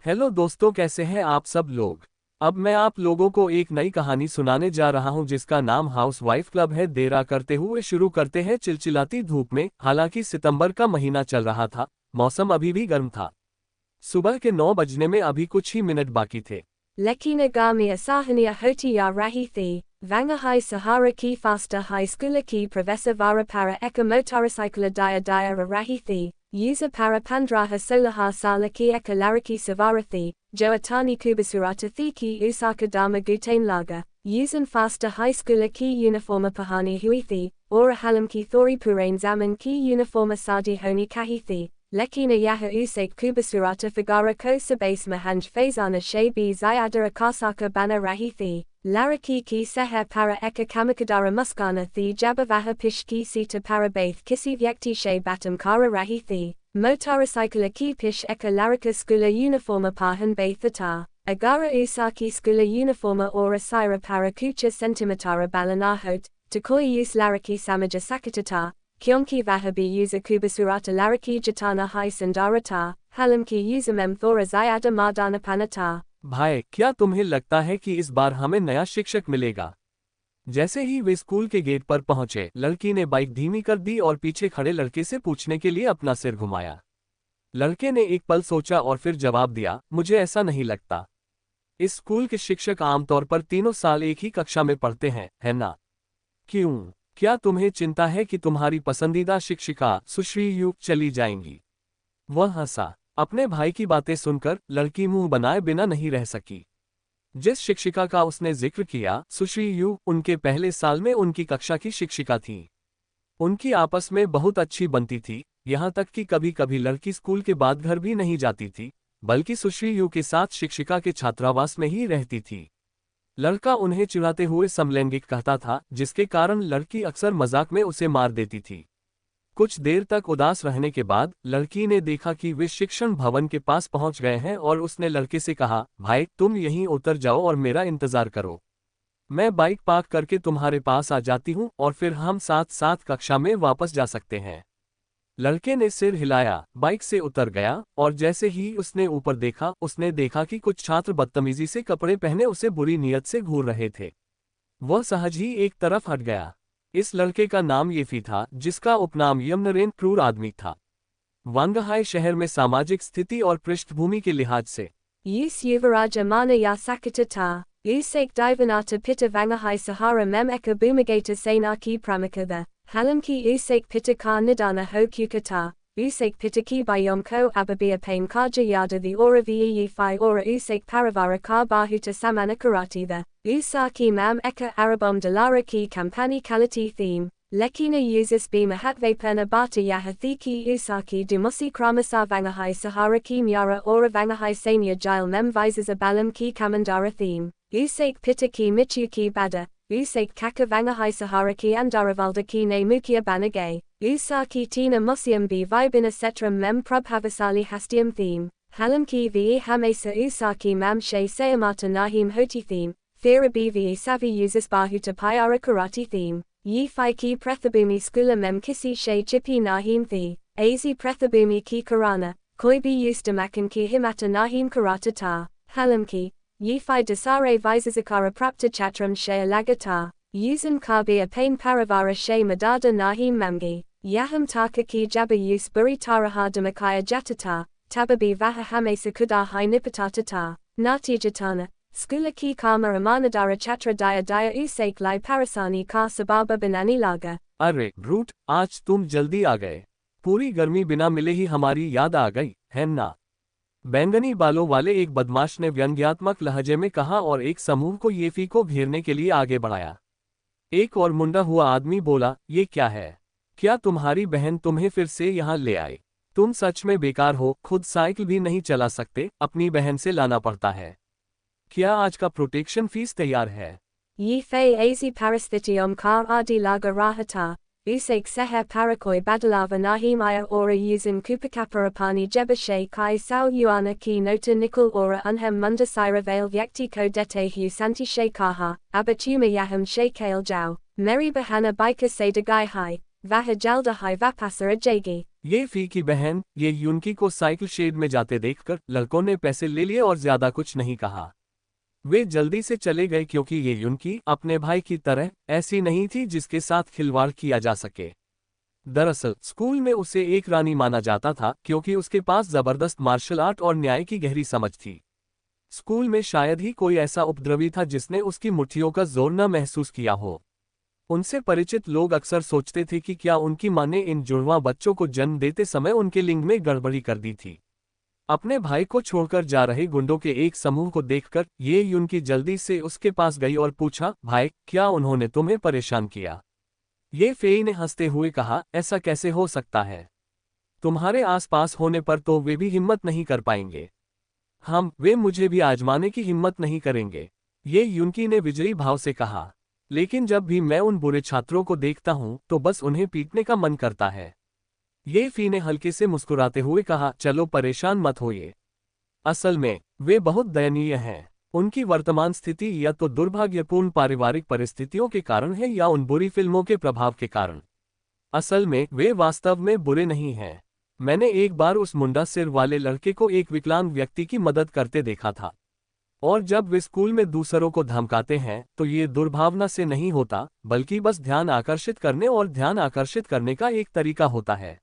Hello दोस्तों, कैसे हैं आप सब लोग। अब मैं आप लोगों को एक नई कहानी सुनाने जा रहा हूं जिसका नाम हाउस वाइफ क्लब है। देर करते हुए शुरू करते हैं चिलचिलाती धूप में। हालांकि सितंबर का महीना चल रहा था, मौसम अभी भी गर्म था। सुबह के 9 बजने में अभी कुछ ही मिनट बाकी थे। Lekina Gamia Sahania Hoti ya Rahithi, Vangahai Sahara ki Faster High Schooler ki Professor Vara para Eka Motorcycle Dia Rahithi, User para Pandraha Solaha Sala ki Eka Laraki Savarathi, Joatani Kubasurata Thiki Usaka Dharma Gutain Laga, Usen Faster High Schooler ki Uniforma Pahani Huithi, Ora Halam ki Thori Purain Zaman ki Uniforma Sadi Honi Kahithi. Lekina Yaha Usake Kubasurata Figara Ko Sabase Mahanj Fazana Shay B Zayadara Kasaka Bana Rahithi, Laraki ki Seher Para Eka Kamakadara Muskana Thi Jabavaha Pishki Sita Parabath Kisi Vyakti Shay Batam Kara Rahithi, Motorcycle ki Pish Eka Laraka Skula Uniforma Pahan Bathata, Agara Usaki Skula Uniforma Ora Sira Para Kucha Centimetara Balanahot, Takoi Us Laraki Samaja Sakatata. Kyonki Vahabi user Kubasurata Laraki Jatana Hai Sandarata, Halamki user Mem Thora Zyada Mardana Panata. भाई, क्या तुम्हें लगता है कि इस बार हमें नया शिक्षक मिलेगा? जैसे ही वे स्कूल के गेट पर पहुंचे, लड़की ने बाइक धीमी कर दी और पीछे खड़े लड़के से पूछने के लिए अपना सिर घुमाया। लड़के ने एक पल सोचा और फिर जवाब दिया, मुझे ऐसा नहीं लगता। इस स्कूल के शिक्षक आमतौर पर 3 साल एक ही कक्षा में पढ़ते हैं, है ना? क्यों? क्या तुम्हें चिंता है कि तुम्हारी पसंदीदा शिक्षिका सुश्री यू चली जाएंगी? वह हंसा। अपने भाई की बातें सुनकर लड़की मुंह बनाए बिना नहीं रह सकी। जिस शिक्षिका का उसने जिक्र किया, सुश्री यू, उनके पहले साल में उनकी कक्षा की शिक्षिका थी। उनकी आपस में बहुत अच्छी बनती थी, यहाँ तक कि कभी कभी लड़की स्कूल के बाद घर भी नहीं जाती थी, बल्कि सुश्री यू के साथ शिक्षिका के छात्रावास में ही रहती थी। लड़का उन्हें चिढ़ाते हुए समलैंगिक कहता था, जिसके कारण लड़की अक्सर मजाक में उसे मार देती थी। कुछ देर तक उदास रहने के बाद लड़की ने देखा कि वे शिक्षण भवन के पास पहुंच गए हैं और उसने लड़के से कहा, भाई तुम यहीं उतर जाओ और मेरा इंतजार करो। मैं बाइक पार्क करके तुम्हारे पास आ जाती हूं और फिर हम साथ साथ कक्षा में वापस जा सकते हैं। लड़के ने सिर हिलाया, बाइक से उतर गया और जैसे ही उसने ऊपर देखा, उसने देखा कि कुछ छात्र बदतमीजी से कपड़े पहने उसे बुरी नीयत से घूर रहे थे। वह सहज ही एक तरफ हट गया। इस लड़के का नाम येफी था, जिसका उपनाम यमनरेन क्रूर आदमी था। वांगहाई शहर में सामाजिक स्थिति और पृष्ठभूमि के लिहाज से Us Yuvaraja Mana ya Sakatata, Usake Divanata Pitta Vangahai Sahara Mem Eka Bumagata Sainaki Pramakada, Halamki Usake Pitta Ka Nidana Ho Kukata, Usake Pitta Ki Bayom Ko Ababia Pain Kaja Yada the Ora Vee Fi Ora Usake Paravara Ka Bahuta Samana Karati the Usaki Mam Eka Arabom Dalara Ki Kampani Kalati Theme. Lekina uses be Mahatveperna Bata Yahathiki Usaki Dumusi Kramasa Vangahai Sahara Ki Myara Ora Vangahai Sanya Jile Mem Visas Abalam Ki Kamandara Theme. Usake Pitta Ki Michu Ki Bada, Usake Kaka Vangahai Sahara Ki Andaravalda Ki Ne Mukia Banagay, Usaki Tina Musium B Vibina Setram Mem Prabhavasali Hastium Theme. Halam Ki Ve Hamesa Usaki Mam She Sayamata Nahim Hoti Theme. Thera B Ve Savi uses Bahuta Pyara Karati Theme. Yi Fi Ki Prethabumi Skula Mem Kisi She Chipi Nahim Thi, Azi Prethabumi Ki Karana, Koibi Ustamakan Ki Himata Nahim Karata Ta, Halam Ki, Yi Fi Dasare Visazakara Prapta Chatram She Alagata, Yuzan Kabi A Pain Paravara She Madada Nahim Mamgi, Yaham Taka Ki Jabba Yus Buri Taraha Damakaya Jatata, Tababi Vaha Hame Sakuda Hai Nipatata Ta, Nati Jatana. Skula ki kama ramanadara chatra daya daya usake lai parasani ka sababa banani laga. अरे brute, आज तुम जल्दी आ गए। पूरी गर्मी बिना मिले ही हमारी याद आ गई, है ना? बैंगनी बालों वाले एक बदमाश ने व्यंग्यात्मक लहजे में कहा और एक समूह को येफी को घेरने के लिए आगे बढ़ाया। एक और मुंडा हुआ आदमी बोला, ये क्या है? क्या तुम्हारी बहन तुम्हें फिर से यहाँ ले आए? तुम सच में बेकार हो, खुद साइकिल भी नहीं चला सकते, अपनी बहन से लाना पड़ता है। क्या आज का प्रोटेक्शन फीस तैयार है? Yi Fei Azi Parasthitium Kar Adi Laga Rahata, Usake Seher Parakoi Badalava Nahimaya Ora Yuzin Kupakaparapani Jebashe Kai Sao Yuana Ki Nota Nikul Ora Unhem Munda Sira Vale Vyakti Ko Dete Hu Santi She Kaha, Abatuma Yaham She Kale Jau, Meri Bahana Bika Se Dagai Hai, Vah jalda hai vapasara jagi. ये फी की बहन ये युनकी को cycle shade में जाते देखकर लड़कों ने पैसे ले लिए और ज्यादा कुछ नहीं कहा। वे जल्दी से चले गए क्योंकि ये युनकी अपने भाई की तरह ऐसी नहीं थी जिसके साथ खिलवाड़ किया जा सके। दरअसल स्कूल में उसे एक रानी माना जाता था क्योंकि उसके पास जबरदस्त मार्शल आर्ट और न्याय की गहरी समझ थी। स्कूल में शायद ही कोई ऐसा उपद्रवी था जिसने उसकी मुट्ठियों का जोर न महसूस किया हो। उनसे परिचित लोग अक्सर सोचते थे कि क्या उनकी मां ने इन जुड़वां बच्चों को जन्म देते समय उनके लिंग में गड़बड़ी कर दी थी। अपने भाई को छोड़कर जा रहे गुंडों के एक समूह को देखकर ये युनकी जल्दी से उसके पास गई और पूछा, भाई क्या उन्होंने तुम्हें परेशान किया? ये फेई ने हंसते हुए कहा, ऐसा कैसे हो सकता है? तुम्हारे आसपास होने पर तो वे भी हिम्मत नहीं कर पाएंगे। वे मुझे भी आजमाने की हिम्मत नहीं करेंगे, ये युनकी ने विजयी भाव से कहा। लेकिन जब भी मैं उन बुरे छात्रों को देखता हूं तो बस उन्हें पीटने का मन करता है। ये फी ने हल्के से मुस्कुराते हुए कहा, चलो परेशान मत होइए। असल में वे बहुत दयनीय हैं। उनकी वर्तमान स्थिति या तो दुर्भाग्यपूर्ण पारिवारिक परिस्थितियों के कारण है या उन बुरी फिल्मों के प्रभाव के कारण। असल में वे वास्तव में बुरे नहीं हैं। मैंने एक बार उस मुंडा सिर वाले लड़के को एक विकलांग व्यक्ति की मदद करते देखा था। और जब वे स्कूल में दूसरों को धमकाते हैं तो ये दुर्भावना से नहीं होता, बल्कि बस ध्यान आकर्षित करने और ध्यान आकर्षित करने का एक तरीका होता है।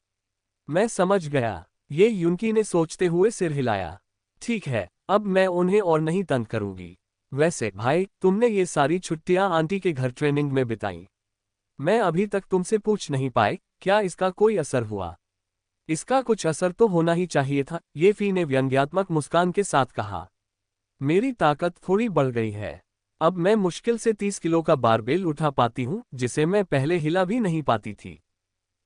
मैं समझ गया, ये युनकी ने सोचते हुए सिर हिलाया। ठीक है, अब मैं उन्हें और नहीं तंग करूंगी। वैसे भाई, तुमने ये सारी छुट्टियां आंटी के घर ट्रेनिंग में बिताई। मैं अभी तक तुमसे पूछ नहीं पाए, क्या इसका कोई असर हुआ? इसका कुछ असर तो होना ही चाहिए था, ये फी ने व्यंग्यात्मक मुस्कान के साथ कहा। मेरी ताकत थोड़ी बढ़ गई है। अब मैं मुश्किल से 30 किलो का बारबेल उठा पाती हूँ, जिसे मैं पहले हिला भी नहीं पाती थी।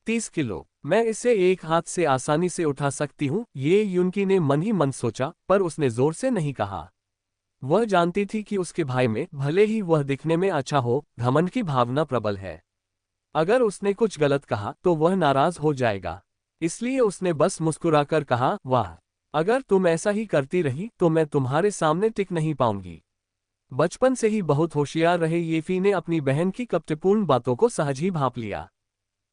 30 किलो, मैं इसे एक हाथ से आसानी से उठा सकती हूँ, ये युनकी ने मन ही मन सोचा, पर उसने जोर से नहीं कहा। वह जानती थी कि उसके भाई में भले ही वह दिखने में अच्छा हो, घमंड की भावना प्रबल है। अगर उसने कुछ गलत कहा तो वह नाराज हो जाएगा। इसलिए उसने बस मुस्कुराकर कहा, वाह, अगर तुम ऐसा ही करती रही तो मैं तुम्हारे सामने टिक नहीं पाऊंगी। बचपन से ही बहुत होशियार रहे ये फी ने अपनी बहन की कपटपूर्ण बातों को सहज ही भांप लिया।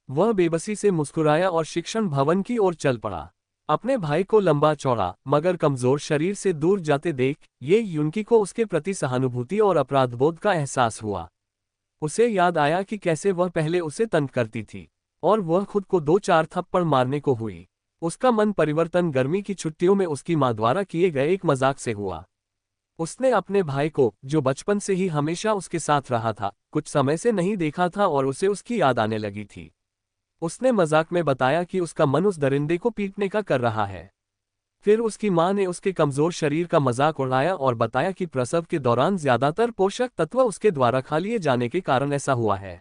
वह बेबसी से मुस्कुराया और शिक्षण भवन की ओर चल पड़ा। अपने भाई को लंबा चौड़ा मगर कमजोर शरीर से दूर जाते देख ये युनकी को उसके प्रति सहानुभूति और अपराधबोध का एहसास हुआ। उसे याद आया कि कैसे वह पहले उसे तंग करती थी और वह खुद को 2-4 थप्पड़ मारने को हुई। उसका मन परिवर्तन गर्मी की छुट्टियों में उसकी मां द्वारा किए गए एक मजाक से हुआ। उसने अपने भाई को, जो बचपन से ही हमेशा उसके साथ रहा था, कुछ समय से नहीं देखा था और उसे उसकी याद आने लगी थी। उसने मजाक में बताया कि उसका मन उस दरिंदे को पीटने का कर रहा है। फिर उसकी मां ने उसके कमजोर शरीर का मजाक उड़ाया और बताया कि प्रसव के दौरान ज्यादातर पोषक तत्व उसके द्वारा खा लिए जाने के कारण ऐसा हुआ है।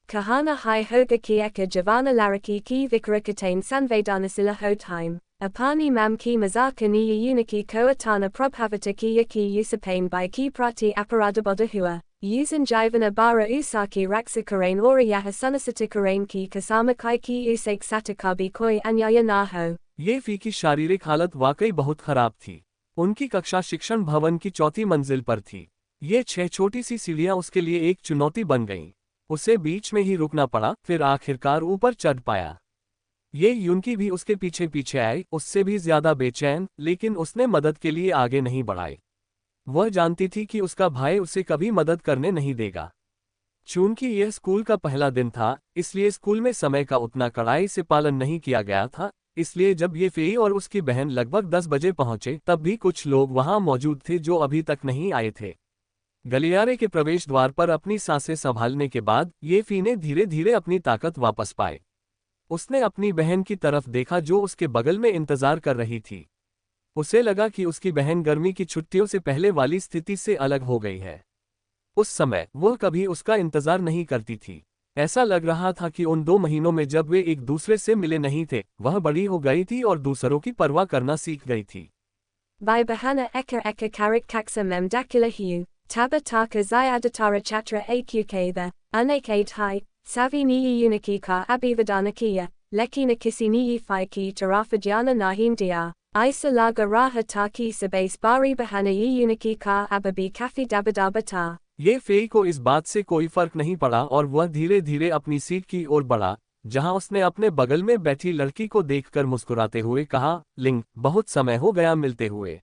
Kahana hai hoga ki eka javana laraki ki vikarakatain sanvedana sila ho time. Apani mam ki mazaka ni uniki koatana probhavata ki yaki usapain by ki prati aparadaboda hua. Usan jivana bara usaki raksakarain ora yahasanasatikaраin ki kasama kai ki usak satakabi koi anyaya naho. ये फी की शारीरिक हालत वाकई बहुत खराब थी। उनकी कक्षा शिक्षण भवन की 4थी मंजिल पर थी। ये 6 छोटी सी सीढ़ियां उसके लिए एक चुनौती बन गईं। उसे बीच में ही रुकना पड़ा, फिर आखिरकार ऊपर चढ़ पाया। ये युनकी भी उसके पीछे पीछे आई, उससे भी ज्यादा बेचैन, लेकिन उसने मदद के लिए आगे नहीं बढ़ाई। वह जानती थी कि उसका भाई उसे कभी मदद करने नहीं देगा। चूंकि यह स्कूल का पहला दिन था, इसलिए स्कूल में समय का उतना कड़ाई से पालन नहीं किया गया था। इसलिए जब ये फी और उसकी बहन लगभग 10 बजे पहुंचे तब भी कुछ लोग वहां मौजूद थे जो अभी तक नहीं आए थे। गलियारे के प्रवेश द्वार पर अपनी सांसें संभालने के बाद ये फी ने धीरे धीरे अपनी ताकत वापस पाई। उसने अपनी बहन की तरफ देखा जो उसके बगल में इंतजार कर रही थी। उसे लगा कि उसकी बहन गर्मी की छुट्टियों से पहले वाली स्थिति से अलग हो गई है। उस समय वह कभी उसका इंतजार नहीं करती थी। ऐसा लग रहा था कि उन 2 महीनों में जब वे एक दूसरे से मिले नहीं थे, वह बड़ी हो गई थी और दूसरों की परवाह करना सीख गई थी। By bahana eka karik kaksa mem dakula hiu, tabataka zyadattara chatra aqkatha, unakade hai, savi niyi uniki ka abhivadanakiya, lekina kisi niyi ki tarafajana nahindia, isa laga raha taki sabase bari bahana yi uniki ka ababi kafi dabadabata. ये फे को इस बात से कोई फर्क नहीं पड़ा और वह धीरे धीरे अपनी सीट की ओर बढ़ा, जहां उसने अपने बगल में बैठी लड़की को देखकर मुस्कुराते हुए कहा, लिंग, बहुत समय हो गया मिलते हुए।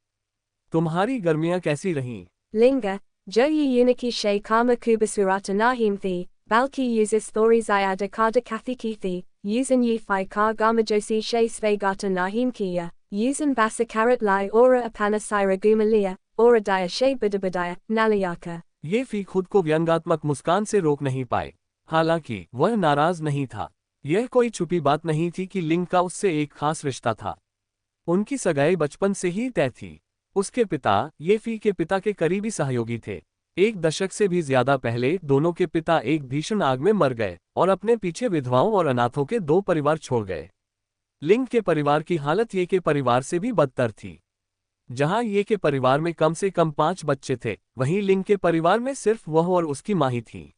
तुम्हारी गर्मियां कैसी रहीं? Linga, jo yi uniki she kama kubasurata nahim thi, balki uses thoris iada kada kathiki thi, usen yi fi ka gamajosi she svegata nahim kia, usen basa karat lai ora apana sira gumalia, ora dia she budabadaya, nalayaka. ये फी खुद को व्यंग्यात्मक मुस्कान से रोक नहीं पाए। हालांकि वह नाराज नहीं था। यह कोई छुपी बात नहीं थी कि लिंग का उससे एक खास रिश्ता था। उनकी सगाई बचपन से ही तय थी। उसके पिता ये फी के पिता के करीबी सहयोगी थे। एक दशक से भी ज्यादा पहले दोनों के पिता एक भीषण आग में मर गए और अपने पीछे विधवाओं और अनाथों के 2 परिवार छोड़ गए। लिंग के परिवार की हालत ये के परिवार से भी बदतर थी। जहां ये के परिवार में कम से कम 5 बच्चे थे, वहीं लिंग के परिवार में सिर्फ वह और उसकी मां ही थी।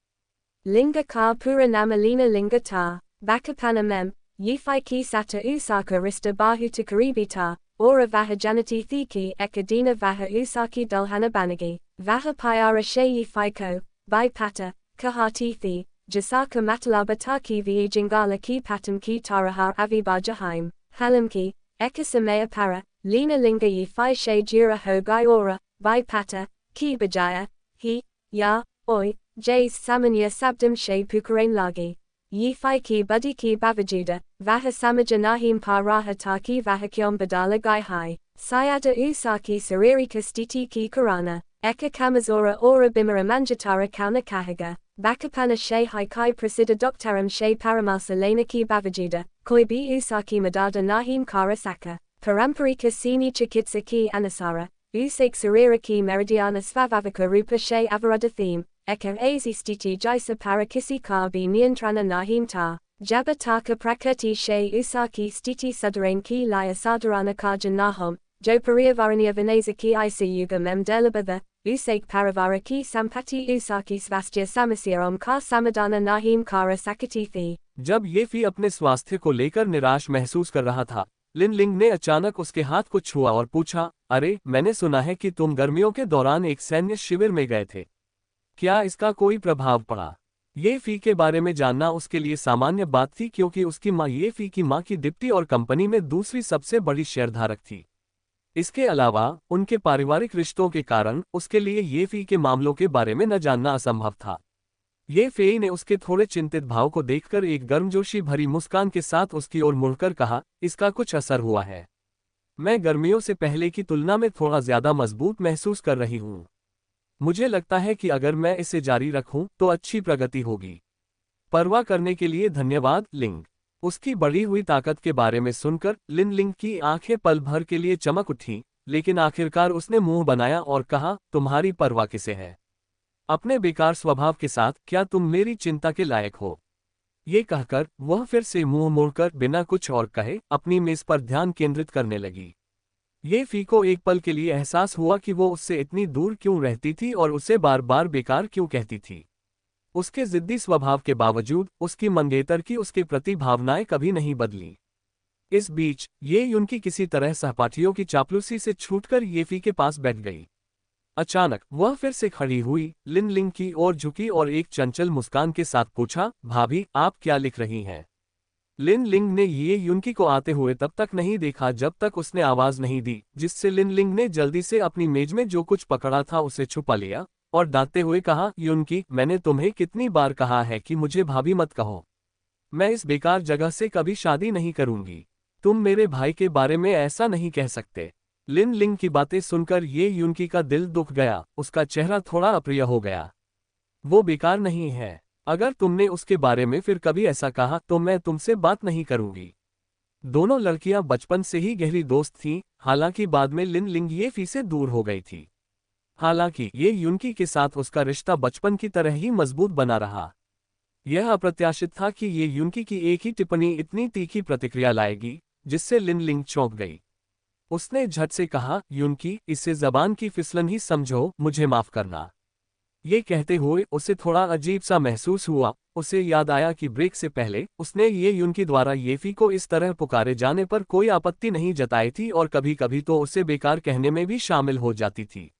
Linga ka pura namalina linga ta, bakapana mem, yifai ki sata usaka rista bahu to karibita, ora vaha janati thiki ekadina vaha usaki dulhana banagi, vaha pyara she yifai ko, bai pata, kahati thi, jasaka matalaba taki vi jingala ki patam ki taraha aviba jahaim, halam ki, ekasamea para, lina linga yifai she jira ho gai ora, bai pata, ki bajaya, he, ya, oi, jays samanya sabdam she pukarain lagi. Yi fi ki buddy ki bavajuda, vaha samaja nahim pa raha taki vahakyom badala gai hai, sayada usaki saririka stiti ki karana, eka kamazora ora bimara manjatara kauna kahaga, bakapana she hai kai prasida doktaram she paramalsa lena ki bavajuda, koi bi usaki madada nahim karasaka, paramparika sini chikitsa ki anasara, usake sarira ki meridiana svavavaka rupa she avarada theme. Eka azi stiti jaisa parakisi ka bi niantrana nahim ta, jabataka prakrti she usaki stiti sudarain ki laya sadarana kajan nahom, jo pariyavaranya vaneza ki isa yuga mem delabada, usake paravara ki sampati usaki svastya samasyaram ka samadana nahim kara sakati thi. जब ये फी अपने स्वास्थ्य को लेकर निराश महसूस कर रहा था, लिन लिंग ने अचानक उसके हाथ को छुआ और पूछा, अरे, मैंने सुना है कि तुम गर्मियों के दौरान एक सैन्य शिविर में गए थे। क्या इसका कोई प्रभाव पड़ा? ये फी के बारे में जानना उसके लिए सामान्य बात थी क्योंकि उसकी मां ये फी की मां की डिप्टी और कंपनी में दूसरी सबसे बड़ी शेयरधारक थी। इसके अलावा उनके पारिवारिक रिश्तों के कारण उसके लिए ये फी के मामलों के बारे में न जानना असंभव था। ये फी ने उसके थोड़े चिंतित भाव को देखकर एक गर्मजोशी भरी मुस्कान के साथ उसकी ओर मुड़कर कहा, इसका कुछ असर हुआ है। मैं गर्मियों से पहले की तुलना में थोड़ा ज्यादा मजबूत महसूस कर रही हूँ। मुझे लगता है कि अगर मैं इसे जारी रखूं तो अच्छी प्रगति होगी। परवाह करने के लिए धन्यवाद, लिंग। उसकी बढ़ी हुई ताकत के बारे में सुनकर लिन लिंग की आंखें पल भर के लिए चमक उठी, लेकिन आखिरकार उसने मुंह बनाया और कहा, तुम्हारी परवाह किसे है? अपने बेकार स्वभाव के साथ क्या तुम मेरी चिंता के लायक हो? ये कहकर वह फिर से मुंह मोड़कर बिना कुछ और कहे अपनी मेज पर ध्यान केंद्रित करने लगी। ये फी को एक पल के लिए एहसास हुआ कि वो उससे इतनी दूर क्यों रहती थी और उसे बार बार बेकार क्यों कहती थी। उसके जिद्दी स्वभाव के बावजूद उसकी मंगेतर की उसके प्रति भावनाएं कभी नहीं बदली। इस बीच ये युनकी किसी तरह सहपाठियों की चापलूसी से छूटकर ये फी के पास बैठ गई। अचानक वह फिर से खड़ी हुई, लिन लिंग की ओर झुकी और एक चंचल मुस्कान के साथ पूछा, भाभी, आप क्या लिख रही हैं? लिन लिंग ने ये युनकी को आते हुए तब तक नहीं देखा जब तक उसने आवाज नहीं दी, जिससे लिन लिंग ने जल्दी से अपनी मेज में जो कुछ पकड़ा था उसे छुपा लिया और डांटते हुए कहा, युनकी, मैंने तुम्हें कितनी बार कहा है कि मुझे भाभी मत कहो। मैं इस बेकार जगह से कभी शादी नहीं करूंगी। तुम मेरे भाई के बारे में ऐसा नहीं कह सकते। लिन लिंग की बातें सुनकर ये युनकी का दिल दुख गया, उसका चेहरा थोड़ा अप्रिय हो गया। वो बेकार नहीं है। अगर तुमने उसके बारे में फिर कभी ऐसा कहा तो मैं तुमसे बात नहीं करूंगी। दोनों लड़कियां बचपन से ही गहरी दोस्त थीं, हालांकि बाद में लिन लिंग ये फी से दूर हो गई थी। हालांकि ये युनकी के साथ उसका रिश्ता बचपन की तरह ही मजबूत बना रहा। यह अप्रत्याशित था कि ये युनकी की एक ही टिप्पणी इतनी तीखी प्रतिक्रिया लाएगी, जिससे लिन लिंग चौंक गई। उसने झट से कहा, युनकी, इसे जबान की फिसलन ही समझो, मुझे माफ करना। ये कहते हुए उसे थोड़ा अजीब सा महसूस हुआ। उसे याद आया कि ब्रेक से पहले उसने ये युनकी द्वारा ये फी को इस तरह पुकारे जाने पर कोई आपत्ति नहीं जताई थी और कभी कभी तो उसे बेकार कहने में भी शामिल हो जाती थी।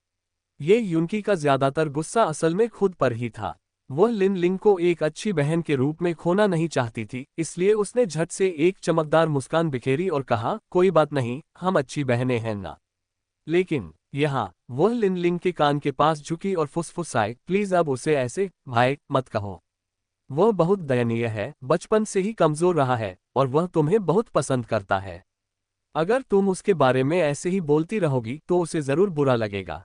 ये युनकी का ज्यादातर गुस्सा असल में खुद पर ही था। वह लिन लिंग को एक अच्छी बहन के रूप में खोना नहीं चाहती थी, इसलिए उसने झट से एक चमकदार मुस्कान बिखेरी और कहा, कोई बात नहीं, हम अच्छी बहनें हैं ना। लेकिन यहाँ वह लिन लिंग के कान के पास झुकी और फुसफुसाए, प्लीज अब उसे ऐसे भाई मत कहो। वह बहुत दयनीय है, बचपन से ही कमजोर रहा है और वह तुम्हें बहुत पसंद करता है। अगर तुम उसके बारे में ऐसे ही बोलती रहोगी तो उसे जरूर बुरा लगेगा।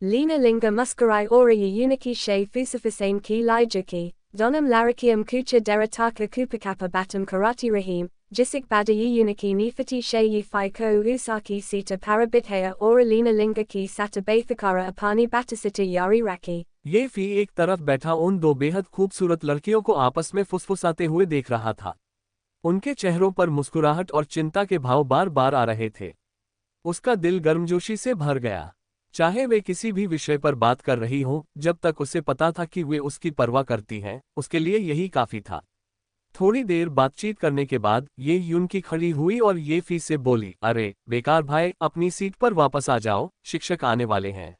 Lina linga muscarai ora uniki she fusafisane ki lijuki, donam larakium kucha derataka kupakapa batum karati rahim, jisik bada uniki nifati she ko usaki sita parabithaya ora lina linga ki sata bathakara apani batasita yari raki। ये फी एक तरफ बैठा उन दो बेहद खूबसूरत लड़कियों को आपस में फुसफुसाते हुए देख रहा था। उनके चेहरों पर मुस्कुराहट और चिंता के भाव बार बार आ रहे थे। उसका दिल गर्मजोशी से भर गया। चाहे वे किसी भी विषय पर बात कर रही हों, जब तक उसे पता था कि वे उसकी परवाह करती हैं, उसके लिए यही काफी था। थोड़ी देर बातचीत करने के बाद ये यूनकी खड़ी हुई और ये फी से बोली, अरे बेकार भाई, अपनी सीट पर वापस आ जाओ, शिक्षक आने वाले हैं।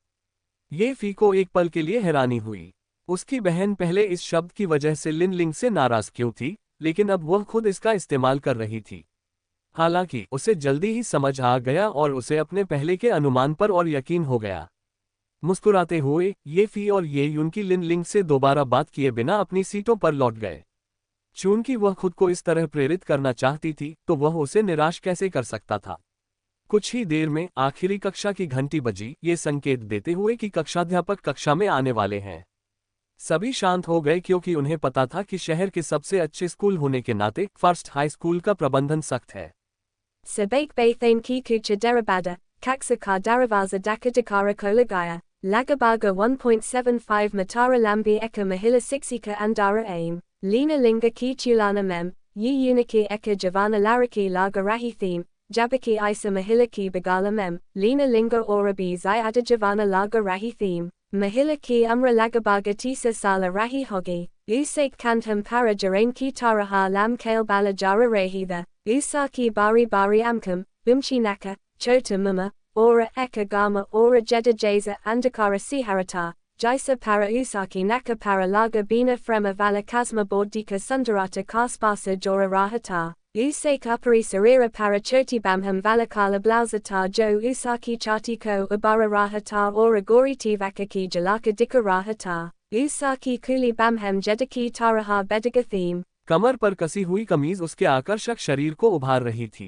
ये फी को एक पल के लिए हैरानी हुई। उसकी बहन पहले इस शब्द की वजह से लिन लिंग से नाराज क्यों थी, लेकिन अब वह खुद इसका इस्तेमाल कर रही थी। हालांकि उसे जल्दी ही समझ आ गया और उसे अपने पहले के अनुमान पर और यकीन हो गया। मुस्कुराते हुए ये फी और ये यूनकी लिन लिंग से दोबारा बात किए बिना अपनी सीटों पर लौट गए। चूंकि वह खुद को इस तरह प्रेरित करना चाहती थी तो वह उसे निराश कैसे कर सकता था। कुछ ही देर में आखिरी कक्षा की घंटी बजी, ये संकेत देते हुए कि कक्षाध्यापक कक्षा में आने वाले हैं। सभी शांत हो गए क्योंकि उन्हें पता था कि शहर के सबसे अच्छे स्कूल होने के नाते फर्स्ट हाई स्कूल का प्रबंधन सख्त है। Sabake Bathane ki kucha derabada, kaksaka daravaza daka dakara kolagaya, lagabaga 1.75 matara lambi eka mahila sixika andara aim, lina linga ki chulana mem, yi uniki eka javana laraki laga rahi theme, jabaki isa mahila ki bagala mem, lina linga orabi zai ada javana laga rahi theme, mahila ki umra lagabaga tisa sala rahi hogi, usake kantam para jarain ki taraha lam kale bala jara rahida. Usaki bari bari amkam, bumchi naka, chota muma, ora eka gama ora jeda jaza andakara siharata, jaisa para usaki naka para laga bina frema vala kasma bordika sundarata kaspasa jora rahata, usake upari sarira para choti bamham valakala blauzata jo usaki chatiko ubara rahata ora gori tivakaki jalaka dika rahata, usaki kuli bamham jedaki taraha bedaga theme। कमर पर कसी हुई कमीज उसके आकर्षक शरीर को उभार रही थी।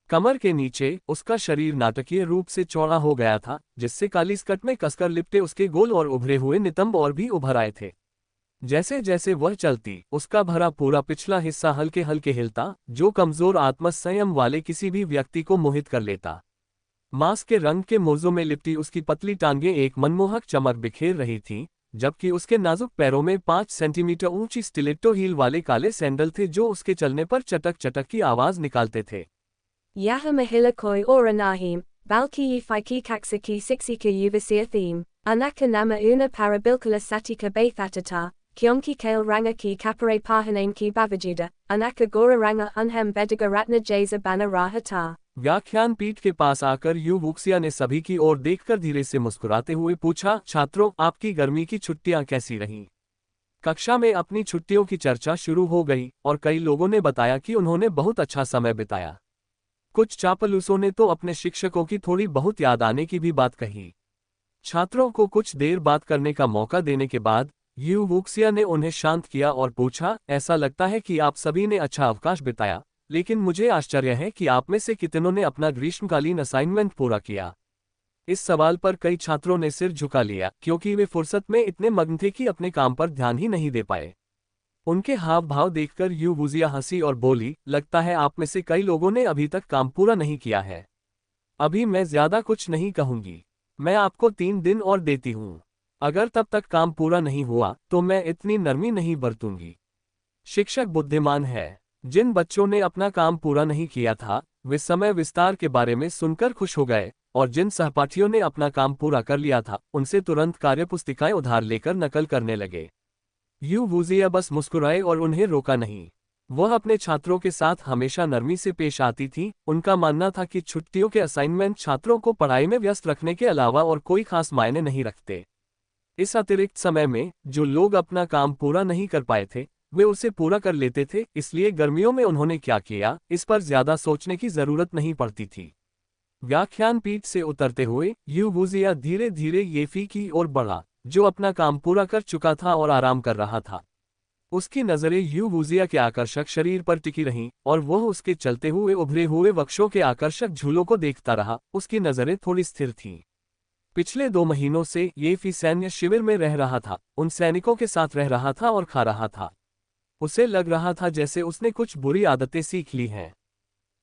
कमर के नीचे उसका शरीर नाटकीय रूप से चौड़ा हो गया था, जिससे काली स्कर्ट में कसकर लिपटे उसके गोल और उभरे हुए नितंब और भी उभर आए थे। जैसे जैसे वह चलती, उसका भरा पूरा पिछला हिस्सा हल्के हल्के हिलता, जो कमजोर आत्मसंयम वाले किसी भी व्यक्ति को मोहित कर लेता। मांस के रंग के मोज़ों में लिपटी उसकी पतली टांगें एक मनमोहक चमक बिखेर रही थीं, जबकि उसके नाजुक पैरों में 5 सेंटीमीटर ऊंची स्टिलेटो हील वाले काले सैंडल थे जो उसके चलने पर चटक चटक की आवाज निकालते थे। Yaha mahila koi ora nahim, balki yifiki kaksaki sixika uvisia theme, anaka nama una parabilkula satika bathatata, kyonki kale ranga ki kapare pahaname ki bavajuda, anaka gora ranga unhem bediga ratna jaza bana rahata। व्याख्यान पीठ के पास आकर you वुक्सिया ने सभी की ओर देखकर धीरे से मुस्कुराते हुए पूछा, छात्रों, आपकी गर्मी की छुट्टियां कैसी रहीं? कक्षा में अपनी छुट्टियों की चर्चा शुरू हो गई और कई लोगों ने बताया कि उन्होंने बहुत अच्छा समय बिताया। कुछ चापलूसों ने तो अपने शिक्षकों की थोड़ी बहुत याद आने की भी बात कही। छात्रों को कुछ देर बात करने का मौका देने के बाद यू वुक्सिया ने उन्हें शांत किया और पूछा, ऐसा लगता है कि आप सभी ने अच्छा अवकाश बिताया, लेकिन मुझे आश्चर्य है कि आप में से कितनों ने अपना ग्रीष्मकालीन असाइनमेंट पूरा किया। इस सवाल पर कई छात्रों ने सिर झुका लिया क्योंकि वे फुर्सत में इतने मग्न थे कि अपने काम पर ध्यान ही नहीं दे पाए। उनके हाव भाव देखकर यू वुजिया हंसी और बोली, लगता है आप में से कई लोगों ने अभी तक काम पूरा नहीं किया है। अभी मैं ज्यादा कुछ नहीं कहूंगी, मैं आपको 3 दिन और देती हूँ। अगर तब तक काम पूरा नहीं हुआ तो मैं इतनी नरमी नहीं बरतूंगी। शिक्षक बुद्धिमान है। जिन बच्चों ने अपना काम पूरा नहीं किया था, वे समय विस्तार के बारे में सुनकर खुश हो गए, और जिन सहपाठियों ने अपना काम पूरा कर लिया था, उनसे तुरंत कार्यपुस्तिकाएं उधार लेकर नकल करने लगे। यू वुजिया बस मुस्कुराए और उन्हें रोका नहीं। वह अपने छात्रों के साथ हमेशा नरमी से पेश आती थी। उनका मानना था कि छुट्टियों के असाइनमेंट छात्रों को पढ़ाई में व्यस्त रखने के अलावा और कोई खास मायने नहीं रखते। इस अतिरिक्त समय में जो लोग अपना काम पूरा नहीं कर पाए थे वे उसे पूरा कर लेते थे, इसलिए गर्मियों में उन्होंने क्या किया इस पर ज्यादा सोचने की जरूरत नहीं पड़ती थी। व्याख्यान पीठ से उतरते हुए यू वुजिया धीरे धीरे येफी की ओर बढ़ा, जो अपना काम पूरा कर चुका था और आराम कर रहा था। उसकी नजरें यू वुजिया के आकर्षक शरीर पर टिकी रहीं और वह उसके चलते हुए उभरे हुए वृक्षों के आकर्षक झूलों को देखता रहा। उसकी नजरें थोड़ी स्थिर थीं। पिछले 2 महीनों से येफी सैन्य शिविर में रह रहा था, उन सैनिकों के साथ रह रहा था और खा रहा था। उसे लग रहा था जैसे उसने कुछ बुरी आदतें सीख ली हैं।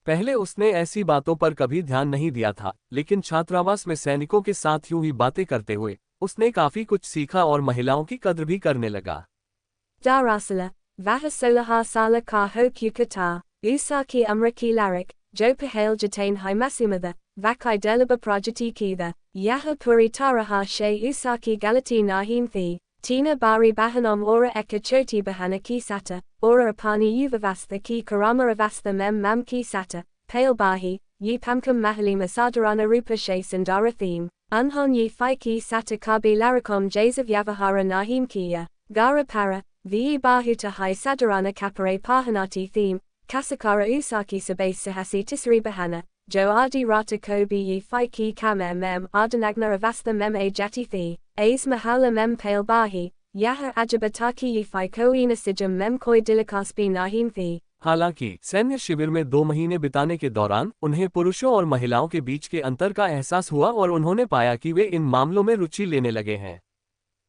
पहले उसने ऐसी बातों पर कभी ध्यान नहीं दिया था, लेकिन छात्रावास में सैनिकों के साथ यूं ही बातें करते हुए उसने काफी कुछ सीखा और महिलाओं की कद्र भी करने लगा। Darasala, Vahasolahar Sala Ka Ho Kukata, Usaki Umraki Larik, Jopahale Jatain Himasumada, Vakai Delaba Prajati Kiva, Yaha Puri Taraha She Usaki Galati Nahim Thi, Tina Bari Bahanom Ora Eka Choti Bahana Ki Sata, Ora Apani Uvavastha Ki Karama Avastha Mem Mam Ki Sata, Pale Bahi, Yi Pamkam Mahalima Sadarana Rupa She Sandara Theme, Unhon Yi Fi Ki Sata Kabi Larakom Jazav Yavahara Nahim Kia, Gara Para, Vi Bahuta Hai Sadarana Kapare Pahanati Theme, Kasakara Usaki Sabase Sahasi Tisri Bahana, Jo Adi Rata Kobi Yi Fi Ki Kame Mem Ardanagna Avastha Mem A Jati Thi, A's Mahala Mem Pale Bahi, Yaha Ajabataki Yi Fi Koina Sijam Mem Koi Dilikaspi Nahim Thi। हालांकि सैन्य शिविर में 2 महीने बिताने के दौरान उन्हें पुरुषों और महिलाओं के बीच के अंतर का एहसास हुआ और उन्होंने पाया कि वे इन मामलों में रुचि लेने लगे हैं।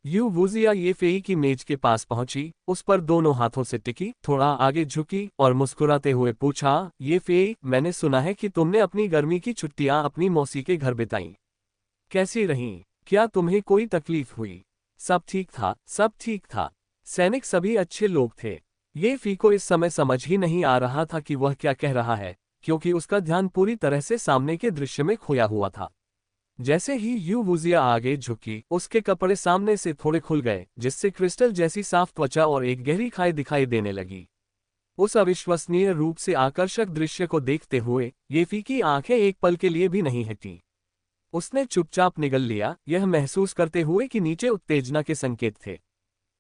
यू वुजिया येफेई की मेज के पास पहुंची, उस पर दोनों हाथों से टिकी, थोड़ा आगे झुकी और मुस्कुराते हुए पूछा, येफेई, मैंने सुना है कि तुमने अपनी गर्मी की छुट्टियां अपनी मौसी के घर बिताईं। कैसी रहीं? क्या तुम्हें कोई तकलीफ हुई? सब ठीक था, सब ठीक था। सैनिक सभी अच्छे लोग थे। येफी को इस समय समझ ही नहीं आ रहा था कि वह क्या कह रहा है, क्योंकि उसका ध्यान पूरी तरह से सामने के दृश्य में खोया हुआ था। जैसे ही यू वुजिया आगे झुकी, उसके कपड़े सामने से थोड़े खुल गए, जिससे क्रिस्टल जैसी साफ त्वचा और एक गहरी खाई दिखाई देने लगी। उस अविश्वसनीय रूप से आकर्षक दृश्य को देखते हुए येफी की आंखें एक पल के लिए भी नहीं हटी। उसने चुपचाप निगल लिया, यह महसूस करते हुए कि नीचे उत्तेजना के संकेत थे।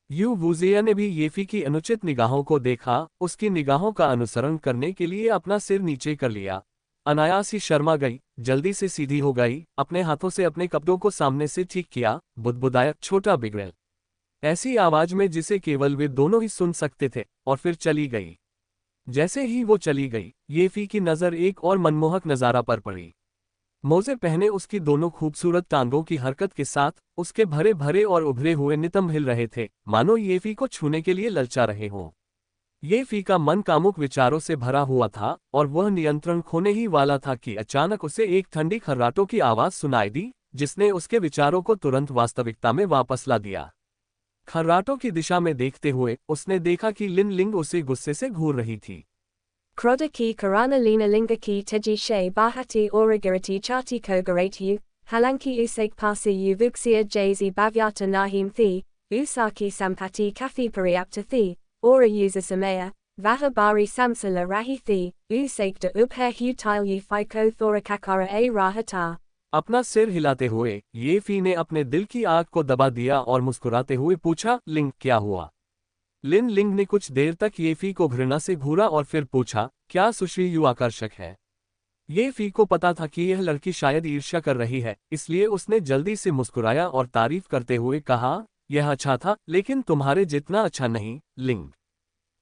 यू वुजिया ने भी येफी की अनुचित निगाहों को देखा, उसकी निगाहों का अनुसरण करने के लिए अपना सिर नीचे कर लिया। अनायास ही शर्मा गई, जल्दी से सीधी हो गई, अपने हाथों से अपने कपड़ों को सामने से ठीक किया, बुदबुदाया, छोटा बिगड़ेल, ऐसी आवाज में जिसे केवल वे दोनों ही सुन सकते थे, और फिर चली गई। जैसे ही वो चली गई, येफी की नजर एक और मनमोहक नजारा पर पड़ी। मोजे पहने उसकी दोनों खूबसूरत टांगों की हरकत के साथ उसके भरे भरे और उभरे हुए नितंब हिल रहे थे, मानो येफी को छूने के लिए ललचा रहे हों। येफी का मन कामुक विचारों से भरा हुआ था और वह नियंत्रण खोने ही वाला था कि अचानक उसे एक ठंडी खर्राटों की आवाज सुनाई दी, जिसने उसके विचारों को तुरंत वास्तविकता में वापस ला दिया। खर्राटों की दिशा में देखते हुए उसने देखा कि लिन लिंग उसे गुस्से से घूर रही थी। Kroda ki karana lina linga ki teji she bahati oragirati chati kogaratu, halanki usake pasi uvuksia jazi bavyata nahim thi, usaki sampati kafi pariapta thi, ora usa samaya, vahabari samsala rahi thi, usake de ubhe hutil u fiko thorakakara a rahata। अपना सिर हिलाते हुए येफी ने अपने दिल की आग को दबा दिया और मुस्कुराते हुए पूछा, लिंग, क्या हुआ? लिन लिंग ने कुछ देर तक येफी को घृणा से घूरा और फिर पूछा, क्या सुश्री यू आकर्षक है? येफी को पता था कि यह लड़की शायद ईर्ष्या कर रही है, इसलिए उसने जल्दी से मुस्कुराया और तारीफ करते हुए कहा, यह अच्छा था, लेकिन तुम्हारे जितना अच्छा नहीं, लिंग।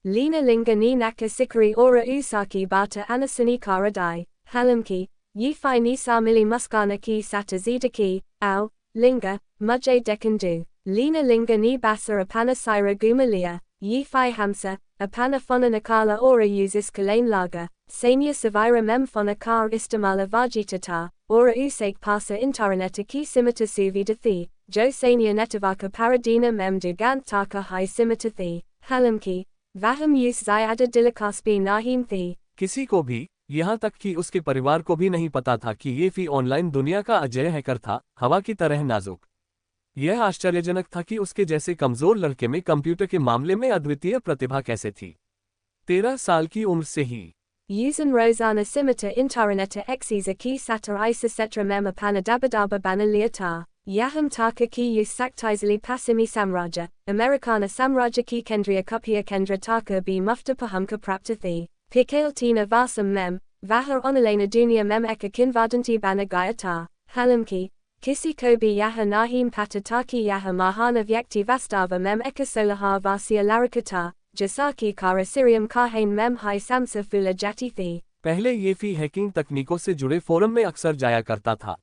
Lina linga ni naka sikari ora usaki bata anasani kara dai, halamki, yifai ni samili muskana ki sata zita ki, au, linga, mujay dekandu. Lina linga ni basa apana sira gumalia, yifai hamsa, apana fona nakala ora usis kalain laga, sanya savira mem fona kar istamala vajitata, ora usake pasa intaraneta ki simita suvi dathi, jo sanya netavaka paradina mem dugantaka hai simita thi, halamki, vaham us zyada dilikaspi nahim thi। किसी को भी, यहाँ तक कि उसके परिवार को भी नहीं पता था कि येफी ऑनलाइन दुनिया का अजय हैकर था, हवा की तरह नाजुक। यह आश्चर्यजनक था कि उसके जैसे कमजोर लड़के में कंप्यूटर के मामले में अद्वितीय प्रतिभा कैसे थी। 13 साल की उम्र से ही Usan Rosana simita intaraneta exiza ki sata isa setra mem apana dabadaba banaliata, Yaham taka ki yus saktisali pasimi samraja, Americana samraja ki kendria kupia kendra taka bi mufta pahamka praptathi, pikaltina vasam mem, vahar onalena dunia mem eka kinvadanti banagayata, halimki, kisi kobi yaha nahim patataki yaha mahana vyakti vastava mem eka solaha vasia larikata, jasaki kara sirium kahain mem hai samsa fula jati thi. पहले येफी hacking तकनीकों से जुड़े forum में अक्सर जाया करता था,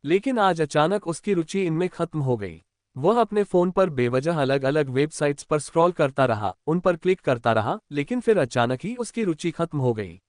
लेकिन आज अचानक उसकी रुचि इनमें खत्म हो गई। वह अपने फोन पर बेवजह अलग अलग वेबसाइट्स पर स्क्रॉल करता रहा, उन पर क्लिक करता रहा, लेकिन फिर अचानक ही उसकी रुचि खत्म हो गई।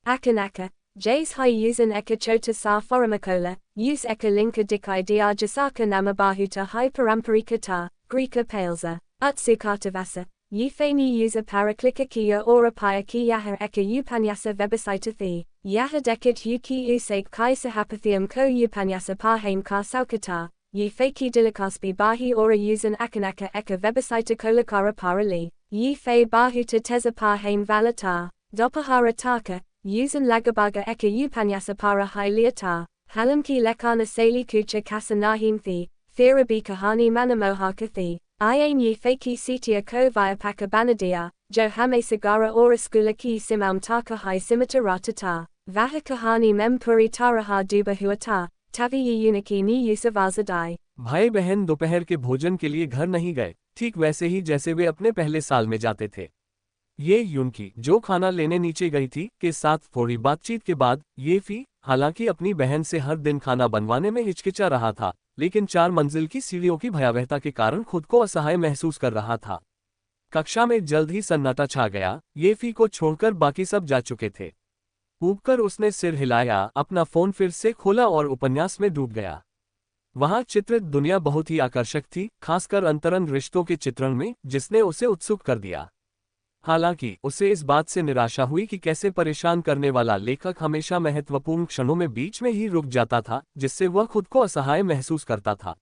Akanaka, Jays hai usan eka chota sa foramakola, use eka linka dikai dia jasaka namabahuta hai paramparika ta, Greeka palesa, utsukatavasa, Euphani user paraklika kia ora pia ki yaha eka upanyasa website thi, yaha dekit uki usake kai sahapathium ko upanyasa pahain ka saukata, Euphaki dilikaspi bahi ora usan akanaka eka website kolakara parali, Euphay bahuta teza pahain valata, dopahara taka, usan lagabaga eka upanyasa para hai liata, halimki lekana sali kucha kasanahim thi, therabi kahani manamohaka thi. Ian ye faki sitia ko via paka banadia, jo hame sagara ora skula ki simam taka hai simata ratata, vaha kahani mem puri taraha duba huata, tavi ye uniki ni usavazadai. भाई बहन दोपहर के भोजन के लिए घर नहीं गए, ठीक वैसे ही जैसे वे अपने पहले साल में जाते थे। ये युनकी, जो खाना लेने नीचे गई थी, के साथ थोड़ी बातचीत के बाद, ये फी, हालांकि अपनी बहन से हर दिन खाना बनवाने में हिचकिचा रहा था, लेकिन 4 मंजिल की सीढ़ियों की भयावहता के कारण खुद को असहाय महसूस कर रहा था। कक्षा में जल्द ही सन्नाटा छा गया, ये फी को छोड़कर बाकी सब जा चुके थे। ऊबकर उसने सिर हिलाया, अपना फोन फिर से खोला और उपन्यास में डूब गया। वहां चित्रित दुनिया बहुत ही आकर्षक थी, खासकर अंतरंग रिश्तों के चित्रण में, जिसने उसे उत्सुक कर दिया। हालांकि उसे इस बात से निराशा हुई कि कैसे परेशान करने वाला लेखक हमेशा महत्वपूर्ण क्षणों में बीच में ही रुक जाता था, जिससे वह खुद को असहाय महसूस करता था।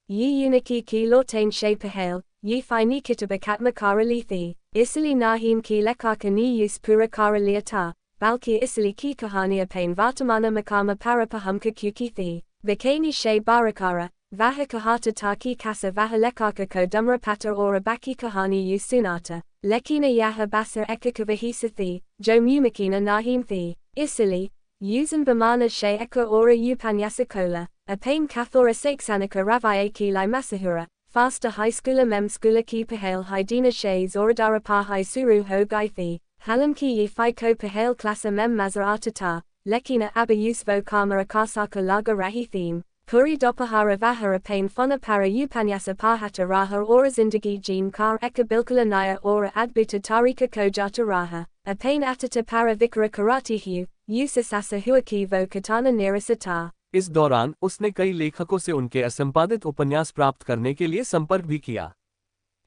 Ye uniki ki lotain she pahale, ye fini kitabakatma karalithi, isili nahim ki lekaka ni use pura karaliata, balki isili ki kahania pain vatamana makama parapahamka kukithi, vikani she barakara, vaha kahata taki kasa vaha lekaka ko dumra pata ora baki kahani usunata, lekina yaha basar ekakavahisathi, jo mumakina nahim thi, isili, usan bamana she eka ora upanyasakola. A pain kathora sakesanika ravaye ki lai masahura, faster high schooler mem schooler ki pahale hydina shays oradara pa hai suru ho gaithi, halam ki ye fi ko pahale klasa mem mazaratata, lekina abba usvo kama akasaka laga rahi theme, puri dopahara vahara pain fona para upanyasa pahata raha ora zindagi jean kar eka bilkula naya ora adbuta tarika kojata raha, a pain atata para vikara karati hu, usasasa huaki vo katana nirasata. इस दौरान उसने कई लेखकों से उनके असंपादित उपन्यास प्राप्त करने के लिए संपर्क भी किया।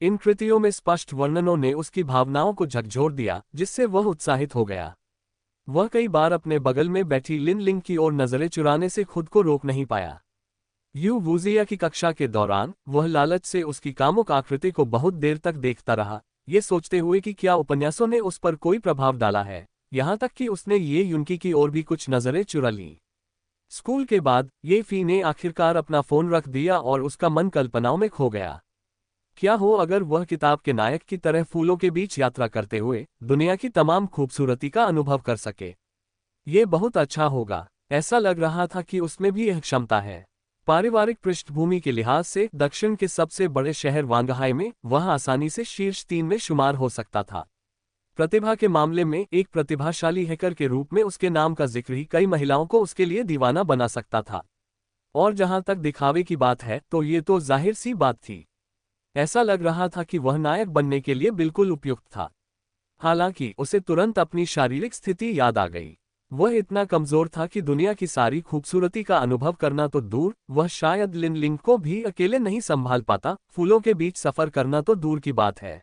इन कृतियों में स्पष्ट वर्णनों ने उसकी भावनाओं को झकझोर दिया, जिससे वह उत्साहित हो गया। वह कई बार अपने बगल में बैठी लिन लिंग की ओर नजरें चुराने से खुद को रोक नहीं पाया। यू वूजिया की कक्षा के दौरान वह लालच से उसकी कामुक आकृति को बहुत देर तक देखता रहा, ये सोचते हुए कि क्या उपन्यासों ने उस पर कोई प्रभाव डाला है, यहाँ तक कि उसने ये युनकी की ओर भी कुछ नजरें चुरा लीं। स्कूल के बाद ये फी ने आखिरकार अपना फोन रख दिया और उसका मन कल्पनाओं में खो गया। क्या हो अगर वह किताब के नायक की तरह फूलों के बीच यात्रा करते हुए दुनिया की तमाम खूबसूरती का अनुभव कर सके। ये बहुत अच्छा होगा, ऐसा लग रहा था कि उसमें भी यह क्षमता है। पारिवारिक पृष्ठभूमि के लिहाज से दक्षिण के सबसे बड़े शहर वांगहाई में वह आसानी से शीर्ष 3 में शुमार हो सकता था। प्रतिभा के मामले में एक प्रतिभाशाली हैकर के रूप में उसके नाम का जिक्र ही कई महिलाओं को उसके लिए दीवाना बना सकता था। और जहां तक दिखावे की बात है तो ये तो जाहिर सी बात थी। ऐसा लग रहा था कि वह नायक बनने के लिए बिल्कुल उपयुक्त था। हालांकि उसे तुरंत अपनी शारीरिक स्थिति याद आ गई। वह इतना कमजोर था कि दुनिया की सारी खूबसूरती का अनुभव करना तो दूर, वह शायद लिन लिंग को भी अकेले नहीं संभाल पाता, फूलों के बीच सफर करना तो दूर की बात है।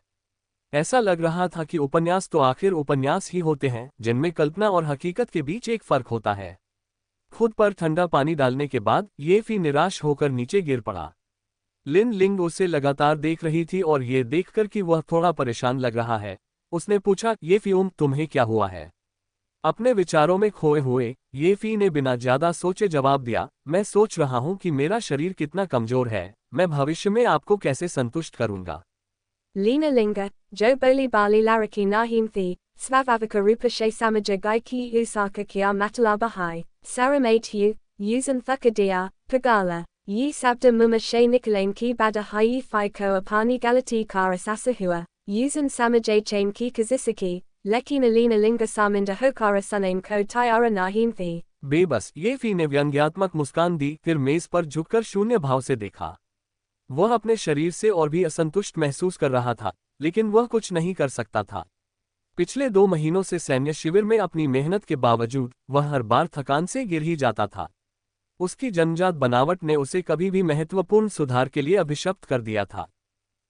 ऐसा लग रहा था कि उपन्यास तो आखिर उपन्यास ही होते हैं, जिनमें कल्पना और हकीकत के बीच एक फर्क होता है। खुद पर ठंडा पानी डालने के बाद ये फी निराश होकर नीचे गिर पड़ा। लिन लिंग उसे लगातार देख रही थी और ये देखकर कि वह थोड़ा परेशान लग रहा है, उसने पूछा, ये फी तुम्हें क्या हुआ है? अपने विचारों में खोए हुए ये फी ने बिना ज्यादा सोचे जवाब दिया, मैं सोच रहा हूँ कि मेरा शरीर कितना कमजोर है, मैं भविष्य में आपको कैसे संतुष्ट करूंगा। Lina Linga, Jo Boli Bali Laraki Nahim Thi, Svavavaka Rupashe Samaja Gaiki Usaka Kia Matalaba Hai, Saramate Yu, Yuzan Thukadia, Pagala, Yi Sabda Muma She Nikolane Ki Bada Hai Fiko Apani Galati Kara Sasahua, Yuzan Samajay Chain Ki Kazisaki, Lekina Lina Linga Saminda Hokara Suname Ko Tyara Nahim Thi. बेबस ये फी ने व्यंग्यात्मक मुस्कान दी, फिर मेज पर झुककर शून्य भाव से देखा। वह अपने शरीर से और भी असंतुष्ट महसूस कर रहा था, लेकिन वह कुछ नहीं कर सकता था। पिछले 2 महीनों से सैन्य शिविर में अपनी मेहनत के बावजूद वह हर बार थकान से गिर ही जाता था। उसकी जन्मजात बनावट ने उसे कभी भी महत्वपूर्ण सुधार के लिए अभिशप्त कर दिया था।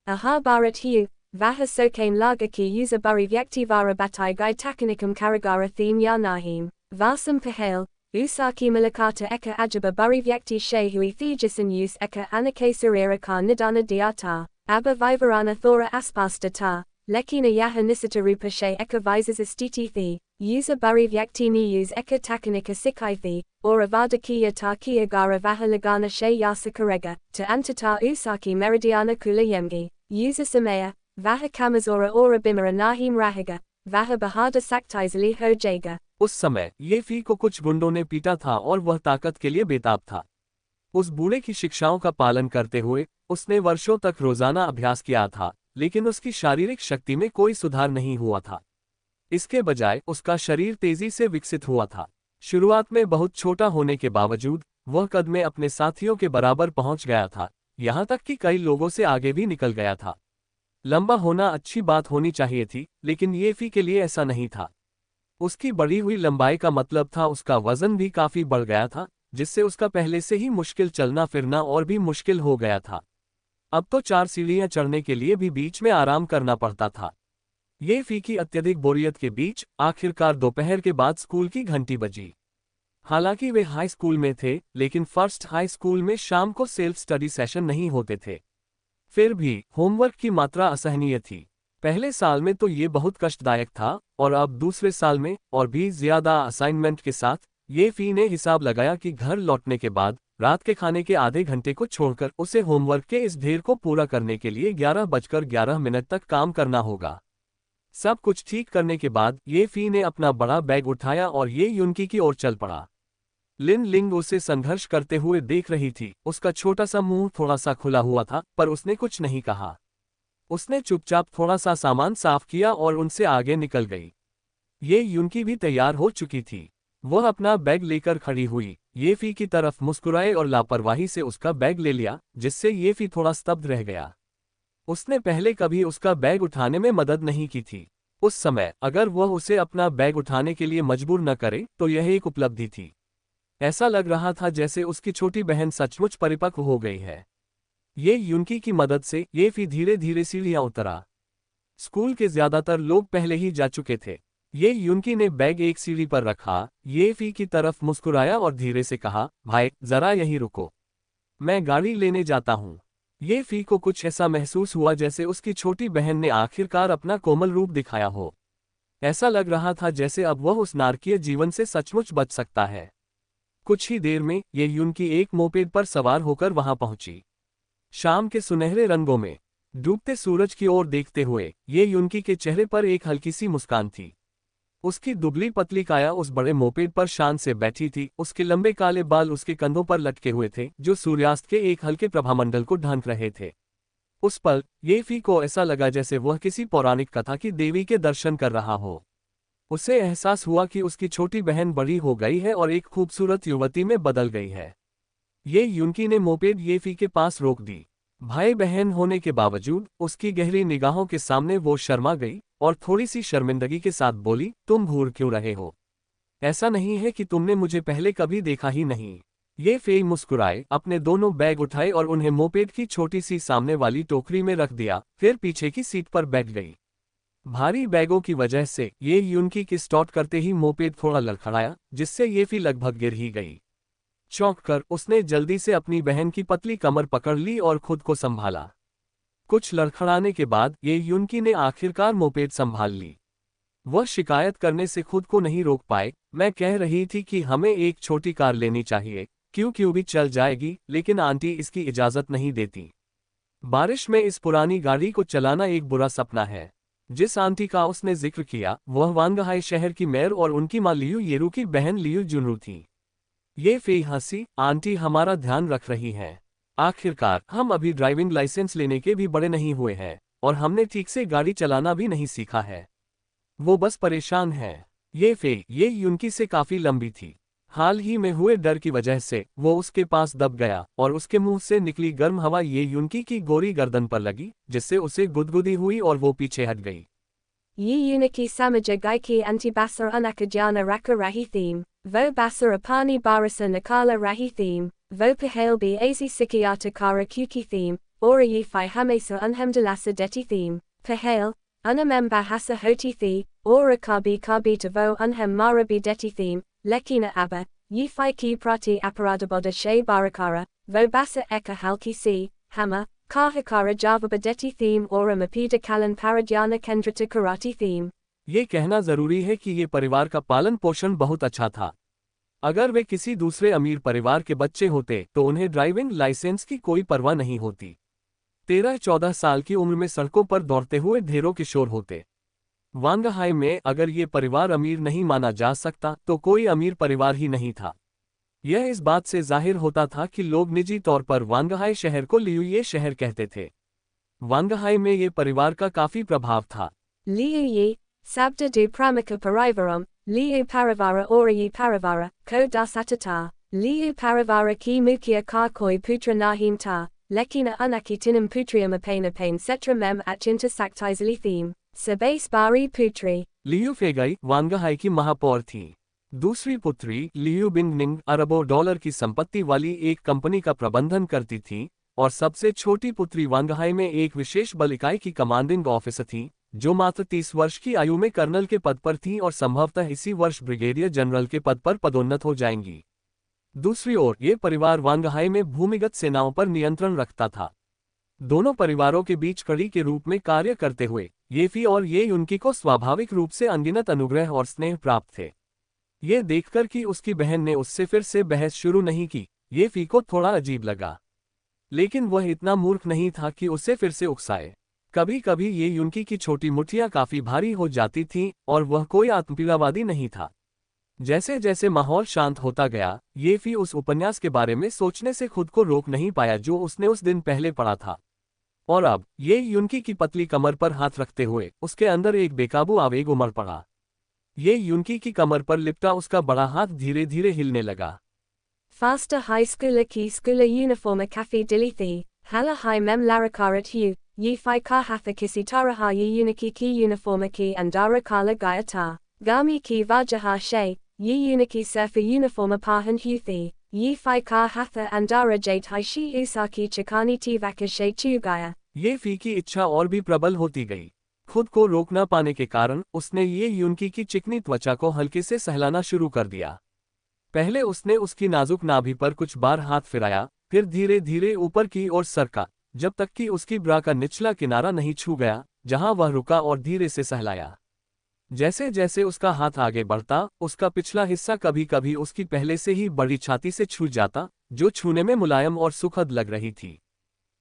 Aha Bharat Hiu, Vaha Sokain Lagaki User Bari Vyaktivara Batai Gai Takanikam Karagara Theme Ya Nahim, Vasam Pahale, Usaki Malakata Eka Ajaba Bari Vyakti Shehui Thejasan Use Eka Anake Sarira Ka Nidana Diata, Abba Vivarana Thora Aspasta Ta, Lekina Yaha Nisita Rupa She Eka Visas Astiti Thi, User Bari Vyakti Ni Use Eka Takanika Sikai Thi, or Avada Kia Ta Kia Gara Vaha Lagana She Yasa Karega, to Antata Usaki Meridiana Kula Yemgi, User Samaya, Vaha Kamazora Ora Bimara Nahim Rahiga, Vaha Bahada Saktaizali Ho Jaga. उस समय ये फी को कुछ गुंडों ने पीटा था और वह ताकत के लिए बेताब था। उस बूढ़े की शिक्षाओं का पालन करते हुए उसने वर्षों तक रोजाना अभ्यास किया था, लेकिन उसकी शारीरिक शक्ति में कोई सुधार नहीं हुआ था। इसके बजाय उसका शरीर तेजी से विकसित हुआ था। शुरुआत में बहुत छोटा होने के बावजूद वह कद में अपने साथियों के बराबर पहुंच गया था, यहाँ तक कि कई लोगों से आगे भी निकल गया था। लंबा होना अच्छी बात होनी चाहिए थी, लेकिन ये फी के लिए ऐसा नहीं था। उसकी बढ़ी हुई लंबाई का मतलब था उसका वजन भी काफी बढ़ गया था, जिससे उसका पहले से ही मुश्किल चलना फिरना और भी मुश्किल हो गया था। अब तो 4 सीढ़ियां चढ़ने के लिए भी बीच में आराम करना पड़ता था। ये फी की अत्यधिक बोरियत के बीच आखिरकार दोपहर के बाद स्कूल की घंटी बजी। हालांकि वे हाई स्कूल में थे, लेकिन फर्स्ट हाई स्कूल में शाम को सेल्फ स्टडी सेशन नहीं होते थे। फिर भी होमवर्क की मात्रा असहनीय थी। पहले साल में तो ये बहुत कष्टदायक था, और अब दूसरे साल में और भी ज्यादा असाइनमेंट के साथ ये फी ने हिसाब लगाया कि घर लौटने के बाद रात के खाने के आधे घंटे को छोड़कर उसे होमवर्क के इस ढेर को पूरा करने के लिए 11:11 तक काम करना होगा। सब कुछ ठीक करने के बाद ये फी ने अपना बड़ा बैग उठाया और ये युनकी की ओर चल पड़ा। लिन लिंग उसे संघर्ष करते हुए देख रही थी। उसका छोटा सा मुंह थोड़ा सा खुला हुआ था, पर उसने कुछ नहीं कहा। उसने चुपचाप थोड़ा सा सामान साफ किया और उनसे आगे निकल गई। ये युनकी भी तैयार हो चुकी थी। वह अपना बैग लेकर खड़ी हुई, ये फी की तरफ मुस्कुराए और लापरवाही से उसका बैग ले लिया, जिससे ये फी थोड़ा स्तब्ध रह गया। उसने पहले कभी उसका बैग उठाने में मदद नहीं की थी। उस समय अगर वह उसे अपना बैग उठाने के लिए मजबूर न करे तो यह एक उपलब्धि थी। ऐसा लग रहा था जैसे उसकी छोटी बहन सचमुच परिपक्व हो गई है। ये युनकी की मदद से ये फी धीरे धीरे सीढ़ियां उतरा। स्कूल के ज्यादातर लोग पहले ही जा चुके थे। ये युनकी ने बैग एक सीढ़ी पर रखा, ये फी की तरफ मुस्कुराया और धीरे से कहा, भाई जरा यहीं रुको, मैं गाड़ी लेने जाता हूँ। ये फी को कुछ ऐसा महसूस हुआ जैसे उसकी छोटी बहन ने आखिरकार अपना कोमल रूप दिखाया हो। ऐसा लग रहा था जैसे अब वह उस नारकीय जीवन से सचमुच बच सकता है। कुछ ही देर में ये युनकी एक मोपेड पर सवार होकर वहां पहुंची। शाम के सुनहरे रंगों में डूबते सूरज की ओर देखते हुए ये युनकी के चेहरे पर एक हल्की सी मुस्कान थी। उसकी दुबली पतली काया उस बड़े मोपेड पर शान से बैठी थी। उसके लंबे काले बाल उसके कंधों पर लटके हुए थे, जो सूर्यास्त के एक हल्के प्रभामंडल को ढांक रहे थे। उस पल ये फी को ऐसा लगा जैसे वह किसी पौराणिक कथा की देवी के दर्शन कर रहा हो। उसे एहसास हुआ कि उसकी छोटी बहन बड़ी हो गई है और एक खूबसूरत युवती में बदल गई है। ये युनकी ने मोपेड ये फी के पास रोक दी। भाई बहन होने के बावजूद उसकी गहरी निगाहों के सामने वो शर्मा गई और थोड़ी सी शर्मिंदगी के साथ बोली, तुम घूर क्यों रहे हो? ऐसा नहीं है कि तुमने मुझे पहले कभी देखा ही नहीं। ये फे मुस्कुराए, अपने दोनों बैग उठाए और उन्हें मोपेड की छोटी सी सामने वाली टोकरी में रख दिया, फिर पीछे की सीट पर बैठ गई। भारी बैगों की वजह से ये युनकी की स्टार्ट करते ही मोपेड थोड़ा लड़खड़ाया, जिससे ये फी लगभग गिर ही गई। चौंक कर उसने जल्दी से अपनी बहन की पतली कमर पकड़ ली और खुद को संभाला। कुछ लड़खड़ाने के बाद ये युनकी ने आखिरकार मोपेड संभाल ली। वह शिकायत करने से खुद को नहीं रोक पाए। मैं कह रही थी कि हमें एक छोटी कार लेनी चाहिए, क्यों भी चल जाएगी, लेकिन आंटी इसकी इजाज़त नहीं देती। बारिश में इस पुरानी गाड़ी को चलाना एक बुरा सपना है। जिस आंटी का उसने जिक्र किया वह वांगहाई शहर की मेयर और उनकी मां लियू येरू की बहन लियू जुनरू थी। ये फे हंसी, आंटी हमारा ध्यान रख रही हैं। आखिरकार हम अभी ड्राइविंग लाइसेंस लेने के भी बड़े नहीं हुए हैं, और हमने ठीक से गाड़ी चलाना भी नहीं सीखा है। वो बस परेशान है। ये युनकी से काफी लंबी थी। हाल ही में हुए डर की वजह से वो उसके पास दब गया और उसके मुंह से निकली गर्म हवा ये युनकी की गोरी गर्दन पर लगी, जिससे उसे गुदगुदी हुई और वो पीछे हट गई। Yi Uniki Samaja Gaiki Antibasar Unakajana Raka Rahi Theme, Vo Basar Apani Barasa Nakala Rahi Theme, Vo Pahalbi Azi Sikiata Kara Kuki Theme, Ora Yi Fi Hamesa Unhemdalasa Deti Theme, Pahale, Unamem Bahasa Hoti The, Ora Kabi to Vo Unhem Marabi Deti Theme, Lekina Abba, Yi Fi Ki Prati Aparadaboda She Barakara, Vo Basa Eka Halki Si, Hammer, Kahakara Java Badeti Theme Ora Mapida Kalan Paradyana Kendrata Karate Theme। ये कहना जरूरी है कि ये परिवार का पालन पोषण बहुत अच्छा था। अगर वे किसी दूसरे अमीर परिवार के बच्चे होते तो उन्हें ड्राइविंग लाइसेंस की कोई परवाह नहीं होती। 13-14 साल की उम्र में सड़कों पर दौड़ते हुए ढेरों किशोर होते। वांगहाई में अगर ये परिवार अमीर नहीं माना जा सकता तो कोई अमीर परिवार ही नहीं था। यह इस बात से जाहिर होता था कि लोग निजी तौर पर वांगहाई शहर को लियुये शहर कहते थे। वांगहाई में ये परिवार का काफी प्रभाव था। Liuyi, Sabda du Pramika Parivaram, Liu Paravara Orayi Paravara, Ko das Atata, Liu Paravara ki Mukia Karkoi Putra Nahim Ta, Lekina Unaki Tinam Putrium Apana Pain Setra Mem Achinta Saktizali Theme, Sabase Bari Putri। Liu Fegai Wanghai की महापौर थी। दूसरी पुत्री Liu बिंगनिंग अरबों dollar की संपत्ति वाली एक कंपनी का प्रबंधन करती थी, और सबसे छोटी पुत्री वांगहाई में एक विशेष बल इकाई की कमांडिंग ऑफिसर थी, जो मात्र 30 वर्ष की आयु में कर्नल के पद पर थी और संभवतः इसी वर्ष ब्रिगेडियर जनरल के पद पर पदोन्नत हो जाएंगी। दूसरी ओर ये परिवार वांगहाई में भूमिगत सेनाओं पर नियंत्रण रखता था। दोनों परिवारों के बीच कड़ी के रूप में कार्य करते हुए येफी और ये युनकी को स्वाभाविक रूप से अनगिनत अनुग्रह और स्नेह प्राप्त थे। ये देखकर कि उसकी बहन ने उससे फिर से बहस शुरू नहीं की, येफी को थोड़ा अजीब लगा, लेकिन वह इतना मूर्ख नहीं था कि उसे फिर से उकसाए। कभी कभी ये युनकी की छोटी मुठ्ठियां काफी भारी हो जाती थीं और वह कोई आत्मपीड़ावादी नहीं था। जैसे जैसे माहौल शांत होता गया, येफी उस उपन्यास के बारे में सोचने से खुद को रोक नहीं पाया जो उसने उस दिन पहले पढ़ा था। और अब ये युनकी की पतली कमर पर हाथ रखते हुए उसके अंदर एक बेकाबू आवेग उमड़ पड़ा। ये युनकी की कमर पर लिपटा उसका बड़ा हाथ धीरे धीरे हिलने लगा। Faster High Schooler Ki Schooler Uniforma Cafe Dilithi, Hala High Mem Larakarat Hu, Yi Fi Ka Hatha Kisi Taraha Yi Uniki Ki Uniforma Ki Andara Kala Gayata, Gami Ki Vajaha She, Yi Uniki Surfer Uniforma Pahan Huthi, Yi Fi Ka Hatha Andara Jade Hai Shi Usaki Chikani Tivaka She Chugaya। ये फी की इच्छा और भी प्रबल होती गई। खुद को रोक न पाने के कारण उसने ये युनकी की चिकनी त्वचा को हल्के से सहलाना शुरू कर दिया। पहले उसने उसकी नाजुक नाभि पर कुछ बार हाथ फिराया, फिर धीरे धीरे ऊपर की ओर सरका, जब तक कि उसकी ब्रा का निचला किनारा नहीं छू गया, जहां वह रुका और धीरे से सहलाया। जैसे जैसे उसका हाथ आगे बढ़ता, उसका पिछला हिस्सा कभी कभी उसकी पहले से ही बड़ी छाती से छू जाता, जो छूने में मुलायम और सुखद लग रही थी।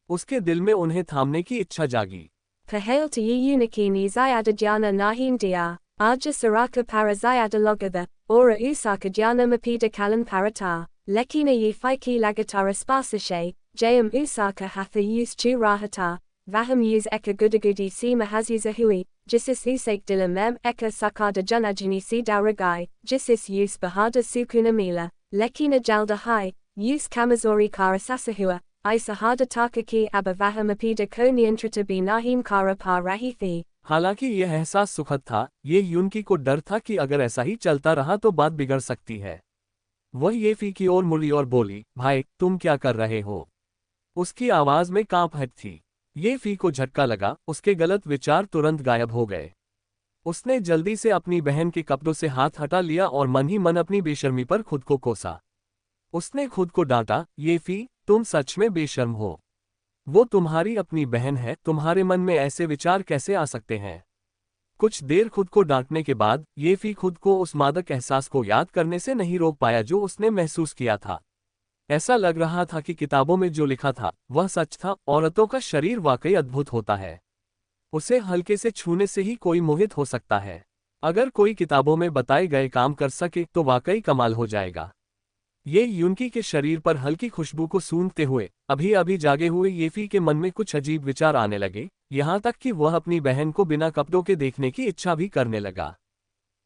उसके दिल में उन्हें थामने की इच्छा जागी। Pahale to Yi Uniki ni Zyada Jana Nahim Dia, Aja Saraka Para Zyada Logada, Ora Usaka Jana Mapida Kalan Parata, Lekina Yi Faiki Lagatara Spasashe, Jayam Usaka Hatha Yus Chu Rahata, Vaham Yus Eka Gudagudi Si Mahazuza Hui, Jisis Usak Dilamem Eka Sakada Junajini Si Dauragai, Jisis Yus Bahada Sukuna Mila, Lekina Jalda Hai, Yus Kamazori Karasasahua, Isahada Takaki Abavahamapeeda ko niyantrata bi Nahim Kara pa rahi thi। हालांकि यह एहसास सुखद था, ये युनकी को डर था कि अगर ऐसा ही चलता रहा तो बात बिगड़ सकती है। वह येफी की ओर मुड़ी और बोली, भाई तुम क्या कर रहे हो? उसकी आवाज में कांपहट थी। येफी को झटका लगा, उसके गलत विचार तुरंत गायब हो गए। उसने जल्दी से अपनी बहन के कपड़ों से हाथ हटा लिया और मन ही मन अपनी बेशर्मी पर खुद को कोसा। उसने खुद को डांटा, येफी तुम सच में बेशर्म हो। वो तुम्हारी अपनी बहन है, तुम्हारे मन में ऐसे विचार कैसे आ सकते हैं? कुछ देर खुद को डांटने के बाद येफी खुद को उस मादक एहसास को याद करने से नहीं रोक पाया जो उसने महसूस किया था। ऐसा लग रहा था कि किताबों में जो लिखा था वह सच था, औरतों का शरीर वाकई अद्भुत होता है। उसे हल्के से छूने से ही कोई मोहित हो सकता है। अगर कोई किताबों में बताए गए काम कर सके तो वाकई कमाल हो जाएगा। ये युनकी के शरीर पर हल्की खुशबू को सूंघते हुए अभी अभी जागे हुए येफी के मन में कुछ अजीब विचार आने लगे, यहाँ तक कि वह अपनी बहन को बिना कपड़ों के देखने की इच्छा भी करने लगा।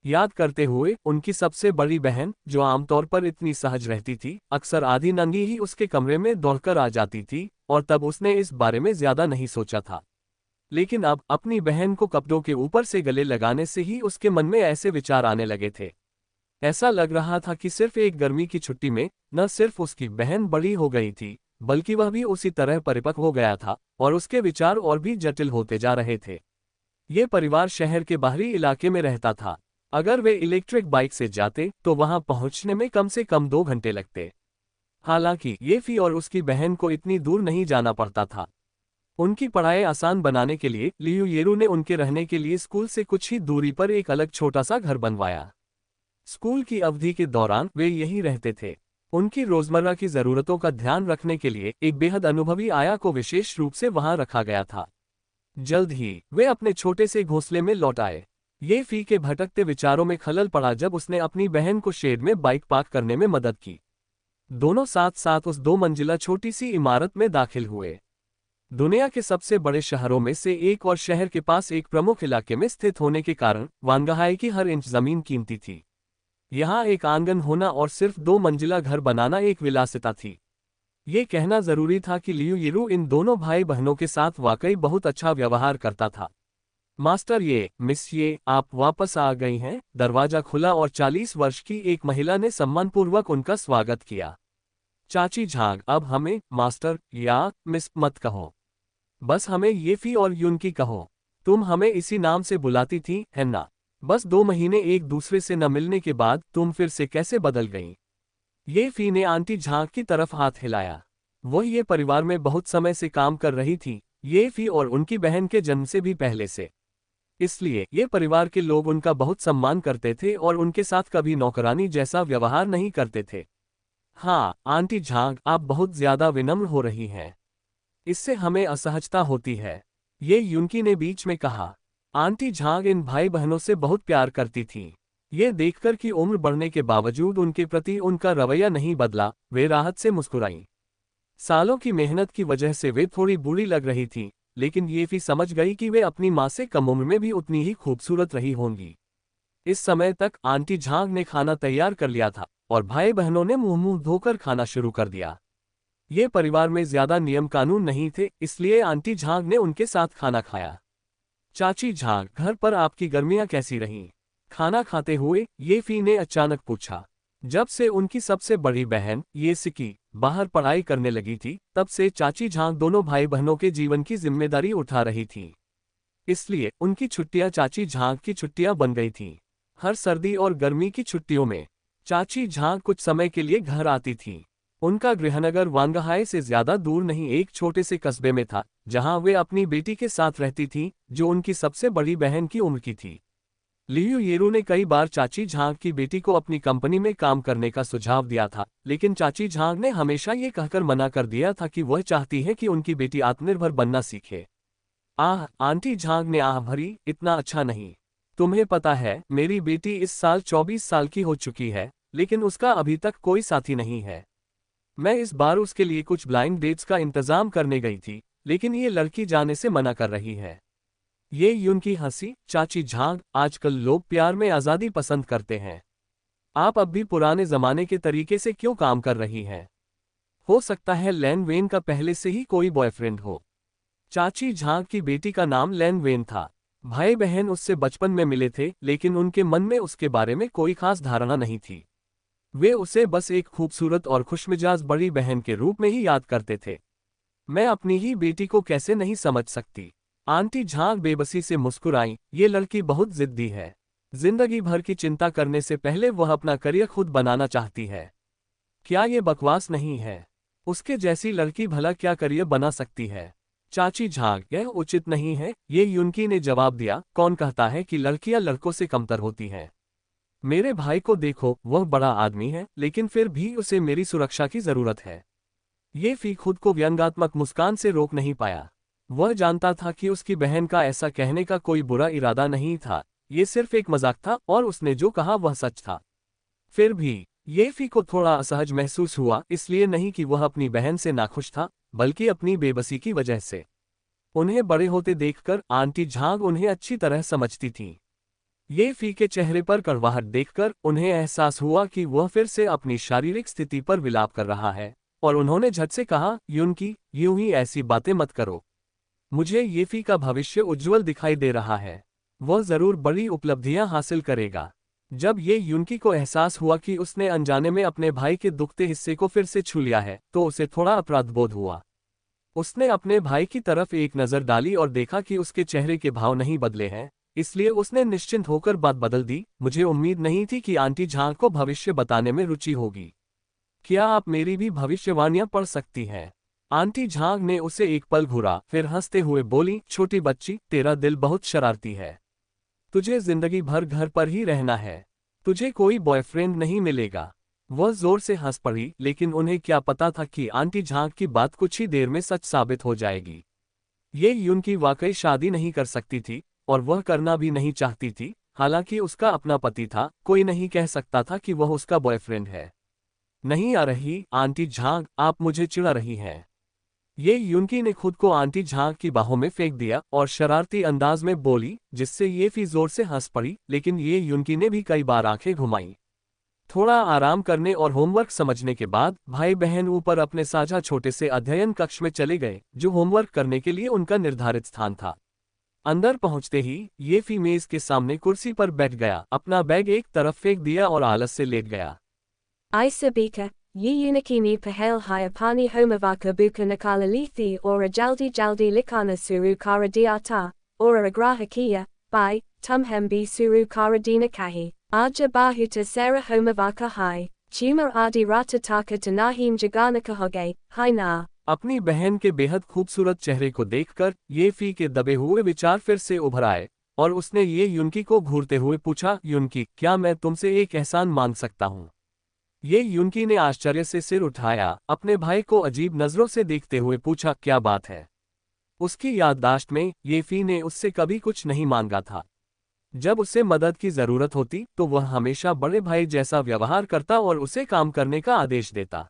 याद करते हुए उनकी सबसे बड़ी बहन, जो आमतौर पर इतनी सहज रहती थी, अक्सर आधी नंगी ही उसके कमरे में दौड़कर आ जाती थी, और तब उसने इस बारे में ज्यादा नहीं सोचा था। लेकिन अब अपनी बहन को कपड़ों के ऊपर से गले लगाने से ही उसके मन में ऐसे विचार आने लगे थे। ऐसा लग रहा था कि सिर्फ एक गर्मी की छुट्टी में न सिर्फ उसकी बहन बड़ी हो गई थी, बल्कि वह भी उसी तरह परिपक्व हो गया था, और उसके विचार और भी जटिल होते जा रहे थे। ये परिवार शहर के बाहरी इलाके में रहता था। अगर वे इलेक्ट्रिक बाइक से जाते तो वहां पहुंचने में कम से कम 2 घंटे लगते। हालांकि येफी और उसकी बहन को इतनी दूर नहीं जाना पड़ता था। उनकी पढ़ाई आसान बनाने के लिए लियू येरू ने उनके रहने के लिए स्कूल से कुछ ही दूरी पर एक अलग छोटा सा घर बनवाया। स्कूल की अवधि के दौरान वे यहीं रहते थे। उनकी रोजमर्रा की जरूरतों का ध्यान रखने के लिए एक बेहद अनुभवी आया को विशेष रूप से वहां रखा गया था। जल्द ही वे अपने छोटे से घोंसले में लौट आए। येफी के भटकते विचारों में खलल पड़ा जब उसने अपनी बहन को शेड में बाइक पार्क करने में मदद की। दोनों साथ साथ उस 2 मंजिला छोटी सी इमारत में दाखिल हुए। दुनिया के सबसे बड़े शहरों में से एक और शहर के पास एक प्रमुख इलाके में स्थित होने के कारण वानगाहाई की हर इंच जमीन कीमती थी। यहाँ एक आंगन होना और सिर्फ 2 मंजिला घर बनाना एक विलासिता थी। ये कहना जरूरी था कि लियू येरू इन दोनों भाई बहनों के साथ वाकई बहुत अच्छा व्यवहार करता था। मास्टर ये, मिस ये, आप वापस आ गई हैं। दरवाजा खुला और 40 वर्ष की एक महिला ने सम्मानपूर्वक उनका स्वागत किया। चाची झांग, अब हमें मास्टर या मिस मत कहो, बस हमें येफी और युनकी कहो। तुम हमें इसी नाम से बुलाती थी, है ना? बस 2 महीने एक दूसरे से न मिलने के बाद तुम फिर से कैसे बदल गईं? येफी ने आंटी झांग की तरफ हाथ हिलाया। वह ये परिवार में बहुत समय से काम कर रही थी, येफी और उनकी बहन के जन्म से भी पहले से। इसलिए ये परिवार के लोग उनका बहुत सम्मान करते थे और उनके साथ कभी नौकरानी जैसा व्यवहार नहीं करते थे। हाँ आंटी झांग, आप बहुत ज्यादा विनम्र हो रही हैं। इससे हमें असहजता होती है, ये युनकी ने बीच में कहा। आंटी झांग इन भाई बहनों से बहुत प्यार करती थीं। ये देखकर कि उम्र बढ़ने के बावजूद उनके प्रति उनका रवैया नहीं बदला, वे राहत से मुस्कुराईं। सालों की मेहनत की वजह से वे थोड़ी बुरी लग रही थीं, लेकिन येफी समझ गई कि वे अपनी माँ से कम उम्र में भी उतनी ही खूबसूरत रही होंगी। इस समय तक आंटी झांग ने खाना तैयार कर लिया था और भाई बहनों ने मुंह धोकर खाना शुरू कर दिया। ये परिवार में ज्यादा नियम कानून नहीं थे, इसलिए आंटी झांग ने उनके साथ खाना खाया। चाची झांग, घर पर आपकी गर्मियां कैसी रहीं? खाना खाते हुए येफी ने अचानक पूछा। जब से उनकी सबसे बड़ी बहन येसिकी बाहर पढ़ाई करने लगी थी, तब से चाची झांग दोनों भाई बहनों के जीवन की जिम्मेदारी उठा रही थी। इसलिए उनकी छुट्टियां चाची झांग की छुट्टियां बन गई थीं। हर सर्दी और गर्मी की छुट्टियों में चाची झांग कुछ समय के लिए घर आती थीं। उनका गृहनगर वांगहाई से ज्यादा दूर नहीं एक छोटे से कस्बे में था, जहां वे अपनी बेटी के साथ रहती थीं, जो उनकी सबसे बड़ी बहन की उम्र की थी। लियू येरू ने कई बार चाची झांग की बेटी को अपनी कंपनी में काम करने का सुझाव दिया था, लेकिन चाची झांग ने हमेशा ये कहकर मना कर दिया था कि वह चाहती है कि उनकी बेटी आत्मनिर्भर बनना सीखे। आह, आंटी झांग ने आह भरी, इतना अच्छा नहीं। तुम्हें पता है, मेरी बेटी इस साल 24 साल की हो चुकी है, लेकिन उसका अभी तक कोई साथी नहीं है। मैं इस बार उसके लिए कुछ ब्लाइंड डेट्स का इंतजाम करने गई थी, लेकिन ये लड़की जाने से मना कर रही है। ये युनकी हंसी। चाची झांग, आजकल लोग प्यार में आज़ादी पसंद करते हैं। आप अब भी पुराने जमाने के तरीके से क्यों काम कर रही हैं? हो सकता है लैन वेन का पहले से ही कोई बॉयफ्रेंड हो। चाची झांग की बेटी का नाम लैन वेन था। भाई बहन उससे बचपन में मिले थे, लेकिन उनके मन में उसके बारे में कोई खास धारणा नहीं थी। वे उसे बस एक खूबसूरत और खुशमिजाज बड़ी बहन के रूप में ही याद करते थे। मैं अपनी ही बेटी को कैसे नहीं समझ सकती? आंटी झांग बेबसी से मुस्कुराईं। ये लड़की बहुत जिद्दी है। जिंदगी भर की चिंता करने से पहले वह अपना करियर खुद बनाना चाहती है। क्या ये बकवास नहीं है? उसके जैसी लड़की भला क्या करियर बना सकती है? चाची झांग, यह उचित नहीं है, ये युनकी ने जवाब दिया। कौन कहता है कि लड़कियां लड़कों से कमतर होती हैं? मेरे भाई को देखो, वह बड़ा आदमी है, लेकिन फिर भी उसे मेरी सुरक्षा की जरूरत है। ये फी खुद को व्यंग्यात्मक मुस्कान से रोक नहीं पाया। वह जानता था कि उसकी बहन का ऐसा कहने का कोई बुरा इरादा नहीं था, ये सिर्फ एक मजाक था और उसने जो कहा वह सच था। फिर भी ये फी को थोड़ा असहज महसूस हुआ, इसलिए नहीं कि वह अपनी बहन से नाखुश था, बल्कि अपनी बेबसी की वजह से। उन्हें बड़े होते देखकर आंटी झांग उन्हें अच्छी तरह समझती थी। ये फी के चेहरे पर कड़वाहट देखकर उन्हें एहसास हुआ कि वह फिर से अपनी शारीरिक स्थिति पर विलाप कर रहा है, और उन्होंने झट से कहा, युनकी, यूं ही ऐसी बातें मत करो। मुझे ये फी का भविष्य उज्ज्वल दिखाई दे रहा है। वह जरूर बड़ी उपलब्धियां हासिल करेगा। जब ये युनकी को एहसास हुआ कि उसने अनजाने में अपने भाई के दुखते हिस्से को फिर से छू लिया है, तो उसे थोड़ा अपराधबोध हुआ। उसने अपने भाई की तरफ एक नज़र डाली और देखा कि उसके चेहरे के भाव नहीं बदले हैं, इसलिए उसने निश्चिंत होकर बात बदल दी। मुझे उम्मीद नहीं थी कि आंटी झांग को भविष्य बताने में रुचि होगी। क्या आप मेरी भी भविष्यवाणियां पढ़ सकती हैं? आंटी झांग ने उसे एक पल घूरा, फिर हंसते हुए बोली, छोटी बच्ची, तेरा दिल बहुत शरारती है। तुझे जिंदगी भर घर पर ही रहना है। तुझे कोई बॉयफ्रेंड नहीं मिलेगा। वह जोर से हंस पड़ी, लेकिन उन्हें क्या पता था कि आंटी झांग की बात कुछ ही देर में सच साबित हो जाएगी। ये युनकी वाकई शादी नहीं कर सकती थी, और वह करना भी नहीं चाहती थी। हालांकि उसका अपना पति था, कोई नहीं कह सकता था कि वह उसका बॉयफ्रेंड है। नहीं आ रही, आंटी झांग, आप मुझे चिढ़ा रही हैं। ये युनकी ने खुद को आंटी झांग की बाहों में फेंक दिया और शरारती अंदाज में बोली, जिससे ये फी जोर से हंस पड़ी, लेकिन ये युनकी ने भी कई बार आंखें घुमाईं। थोड़ा आराम करने और होमवर्क समझने के बाद भाई बहन ऊपर अपने साझा छोटे से अध्ययन कक्ष में चले गए, जो होमवर्क करने के लिए उनका निर्धारित स्थान था। अंदर पहुंचते ही ये फी मेज के सामने कुर्सी पर बैठ गया, अपना बैग एक तरफ फेंक दिया और आलस से लेट गया। Isabika, ye unikini pahel hayapani homavaka buka nakalalithi ora jaldi likana suru kara diata, ora agrahakia, by, tumhembi suru kara dina kahi, aja bahuta sera homavaka hai, chuma adi ratataka tanahim jaganaka hoge, hai na। अपनी बहन के बेहद खूबसूरत चेहरे को देखकर ये फी के दबे हुए विचार फिर से उभर आए, और उसने ये युनकी को घूरते हुए पूछा, युनकी, क्या मैं तुमसे एक एहसान मांग सकता हूँ? ये युनकी ने आश्चर्य से सिर उठाया, अपने भाई को अजीब नजरों से देखते हुए पूछा, क्या बात है? उसकी याददाश्त में ये फी ने उससे कभी कुछ नहीं मांगा था। जब उसे मदद की जरूरत होती तो वह हमेशा बड़े भाई जैसा व्यवहार करता और उसे काम करने का आदेश देता।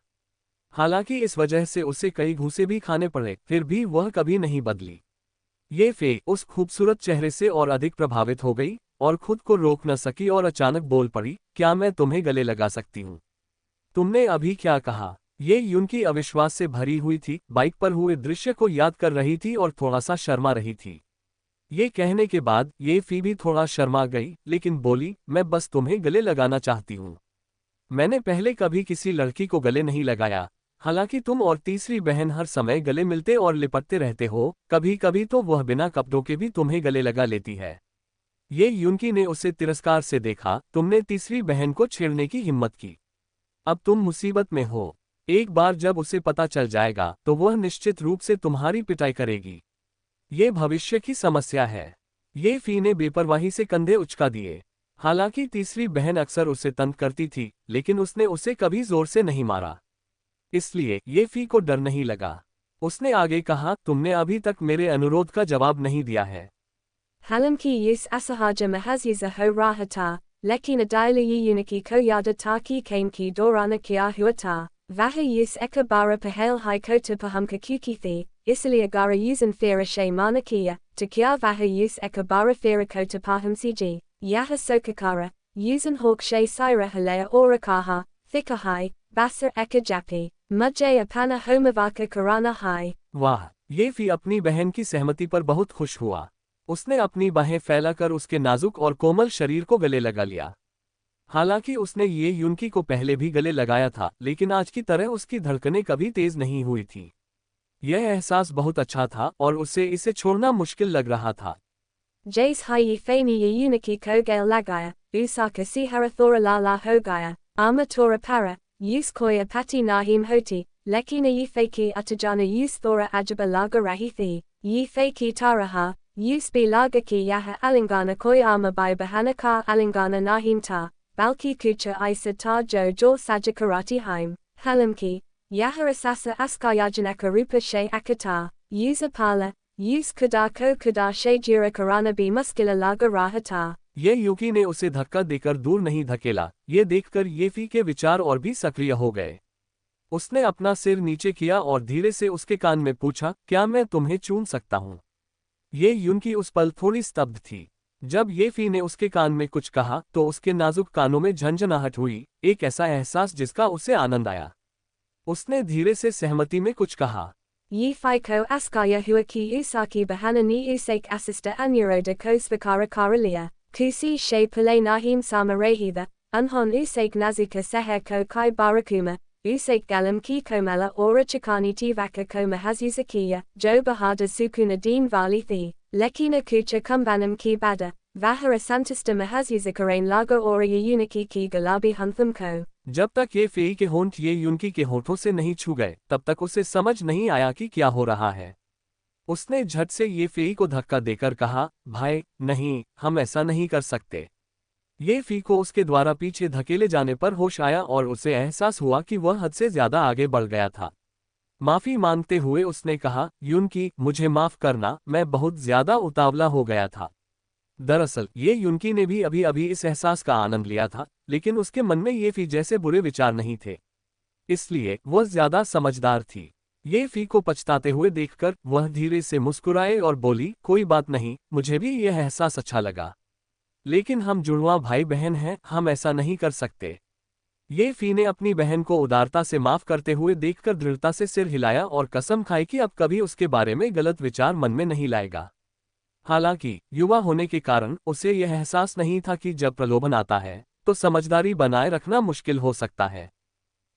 हालांकि इस वजह से उसे कई घूंसे भी खाने पड़े, फिर भी वह कभी नहीं बदली। ये फे उस खूबसूरत चेहरे से और अधिक प्रभावित हो गई और खुद को रोक न सकी और अचानक बोल पड़ी, क्या मैं तुम्हें गले लगा सकती हूँ? तुमने अभी क्या कहा? ये युनकी अविश्वास से भरी हुई थी, बाइक पर हुए दृश्य को याद कर रही थी और थोड़ा सा शर्मा रही थी। ये कहने के बाद ये फी भी थोड़ा शर्मा गई, लेकिन बोली, मैं बस तुम्हें गले लगाना चाहती हूँ। मैंने पहले कभी किसी लड़की को गले नहीं लगाया। हालांकि तुम और तीसरी बहन हर समय गले मिलते और लिपटते रहते हो, कभी कभी तो वह बिना कपड़ों के भी तुम्हें गले लगा लेती है। ये युनकी ने उसे तिरस्कार से देखा, तुमने तीसरी बहन को छेड़ने की हिम्मत की। अब तुम मुसीबत में हो। एक बार जब उसे पता चल जाएगा तो वह निश्चित रूप से तुम्हारी पिटाई करेगी। ये भविष्य की समस्या है। ये फी ने बेपरवाही से कंधे उचका दिए। हालांकि तीसरी बहन अक्सर उसे तंग करती थी, लेकिन उसने उसे कभी जोर से नहीं मारा, इसलिए ये फी को डर नहीं लगा। उसने आगे कहा, तुमने अभी तक मेरे अनुरोध का जवाब नहीं दिया है। Halamki yus asahaja mahazyiza ho rahata, lekina daila yi uniki ko yada taki kaimki dorana kia huata, vaha yus ekabara pahel hai kota pahamka kukithi, isilia gara yusan fira she manakia, takia vaha yus ekabara fira kota paham cg, yaha sokakara, yusan hawk she sira halea orakaha, thikahai, basar eka japi, mujaya pana homavaka karana hai। वाह, ये फी अपनी बहन की सहमति पर बहुत खुश हुआ। उसने अपनी बाहें फैलाकर उसके नाजुक और कोमल शरीर को गले लगा लिया। हालांकि उसने ये युनकी को पहले भी गले लगाया था, लेकिन आज की तरह उसकी धड़कनें कभी तेज नहीं हुई थी। यह एहसास बहुत अच्छा था और उसे इसे छोड़ना मुश्किल लग रहा था। Jace hai fani ye uniki ko gail lagaya, usaka sihara thora la la hogaya, amatora para, use koya pati nahim hoti, lekina ye faki atajana use thora ajaba laga rahithi, Yi fei ki taraha, use be laga ki yaha alingana koi ama by bahana ka alingana nahim ta, balki kucha isa ta jo jol sajakarati haim, halimki, yaha asasa askayajaneka rupa she akata, use pala, use kuda ko kuda she jura karana bi muskila laga rahata. ये Yuki ने उसे धक्का देकर दूर नहीं धकेला। ये देखकर येफी के विचार और भी सक्रिय हो गए। उसने अपना सिर नीचे किया और धीरे से उसके कान में पूछा, क्या मैं तुम्हें चूम सकता हूं? ये युनकी उस पल थोड़ी स्तब्ध थी। जब येफी ने उसके कान में कुछ कहा तो उसके नाजुक कानों में झंझनाहट हुई, एक ऐसा एहसास जिसका उसे आनंद आया। उसने धीरे से सहमति में कुछ कहा। Yi Faiko Askaya Huaki Usaki Bahana ni Usake Assista Anyuroda Kosvakara Karalia, Kusi She Pule Nahim Samarehida, Unhon Usake Nazuka Seheko Kai Barakuma, Usake Galam Ki Komala Ora Chikani Tivaka Koma Hazuzakiya, Jo Bahada Sukuna Deen Vali Thi, Lekina Kucha Kumbanam Ki Bada, Vahara Santista Mahazuzakarain Lago Ora Uniki Ki Galabi Huntham Ko. जब तक ये Fei के होंठ ये युनकी के होठों से नहीं छू गए तब तक उसे समझ नहीं आया कि क्या हो रहा है। उसने झट से ये फेई को धक्का देकर कहा, भाई नहीं, हम ऐसा नहीं कर सकते। ये फी को उसके द्वारा पीछे धकेले जाने पर होश आया और उसे एहसास हुआ कि वह हद से ज्यादा आगे बढ़ गया था। माफी मांगते हुए उसने कहा, युनकी, मुझे माफ करना, मैं बहुत ज्यादा उतावला हो गया था। दरअसल ये युनकी ने भी अभी अभी इस एहसास का आनंद लिया था, लेकिन उसके मन में ये फी जैसे बुरे विचार नहीं थे, इसलिए वह ज्यादा समझदार थी। ये फी को पछताते हुए देखकर वह धीरे से मुस्कुराए और बोली, कोई बात नहीं, मुझे भी यह एहसास अच्छा लगा, लेकिन हम जुड़वां भाई बहन हैं, हम ऐसा नहीं कर सकते। ये फी ने अपनी बहन को उदारता से माफ करते हुए देखकर दृढ़ता से सिर हिलाया और कसम खाई कि अब कभी उसके बारे में गलत विचार मन में नहीं लाएगा। हालांकि युवा होने के कारण उसे यह एहसास नहीं था कि जब प्रलोभन आता है तो समझदारी बनाए रखना मुश्किल हो सकता है।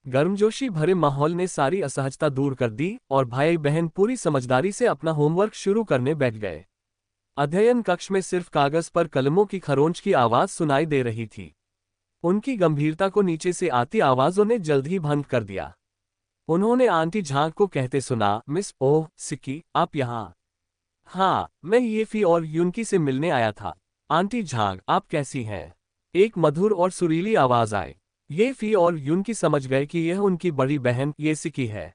गर्मजोशी भरे माहौल ने सारी असहजता दूर कर दी और भाई बहन पूरी समझदारी से अपना होमवर्क शुरू करने बैठ गए। अध्ययन कक्ष में सिर्फ कागज पर कलमों की खरोंच की आवाज सुनाई दे रही थी। उनकी गंभीरता को नीचे से आती आवाजों ने जल्द ही भंग कर दिया। उन्होंने आंटी झांग को कहते सुना, मिस ओह सिक्की, आप यहाँ? हाँ, मैं ये फी और युनकी से मिलने आया था। आंटी झांग, आप कैसी हैं? एक मधुर और सुरीली आवाज आई। ये फी और युनकी समझ गए कि यह उनकी बड़ी बहन ये सिक्की है।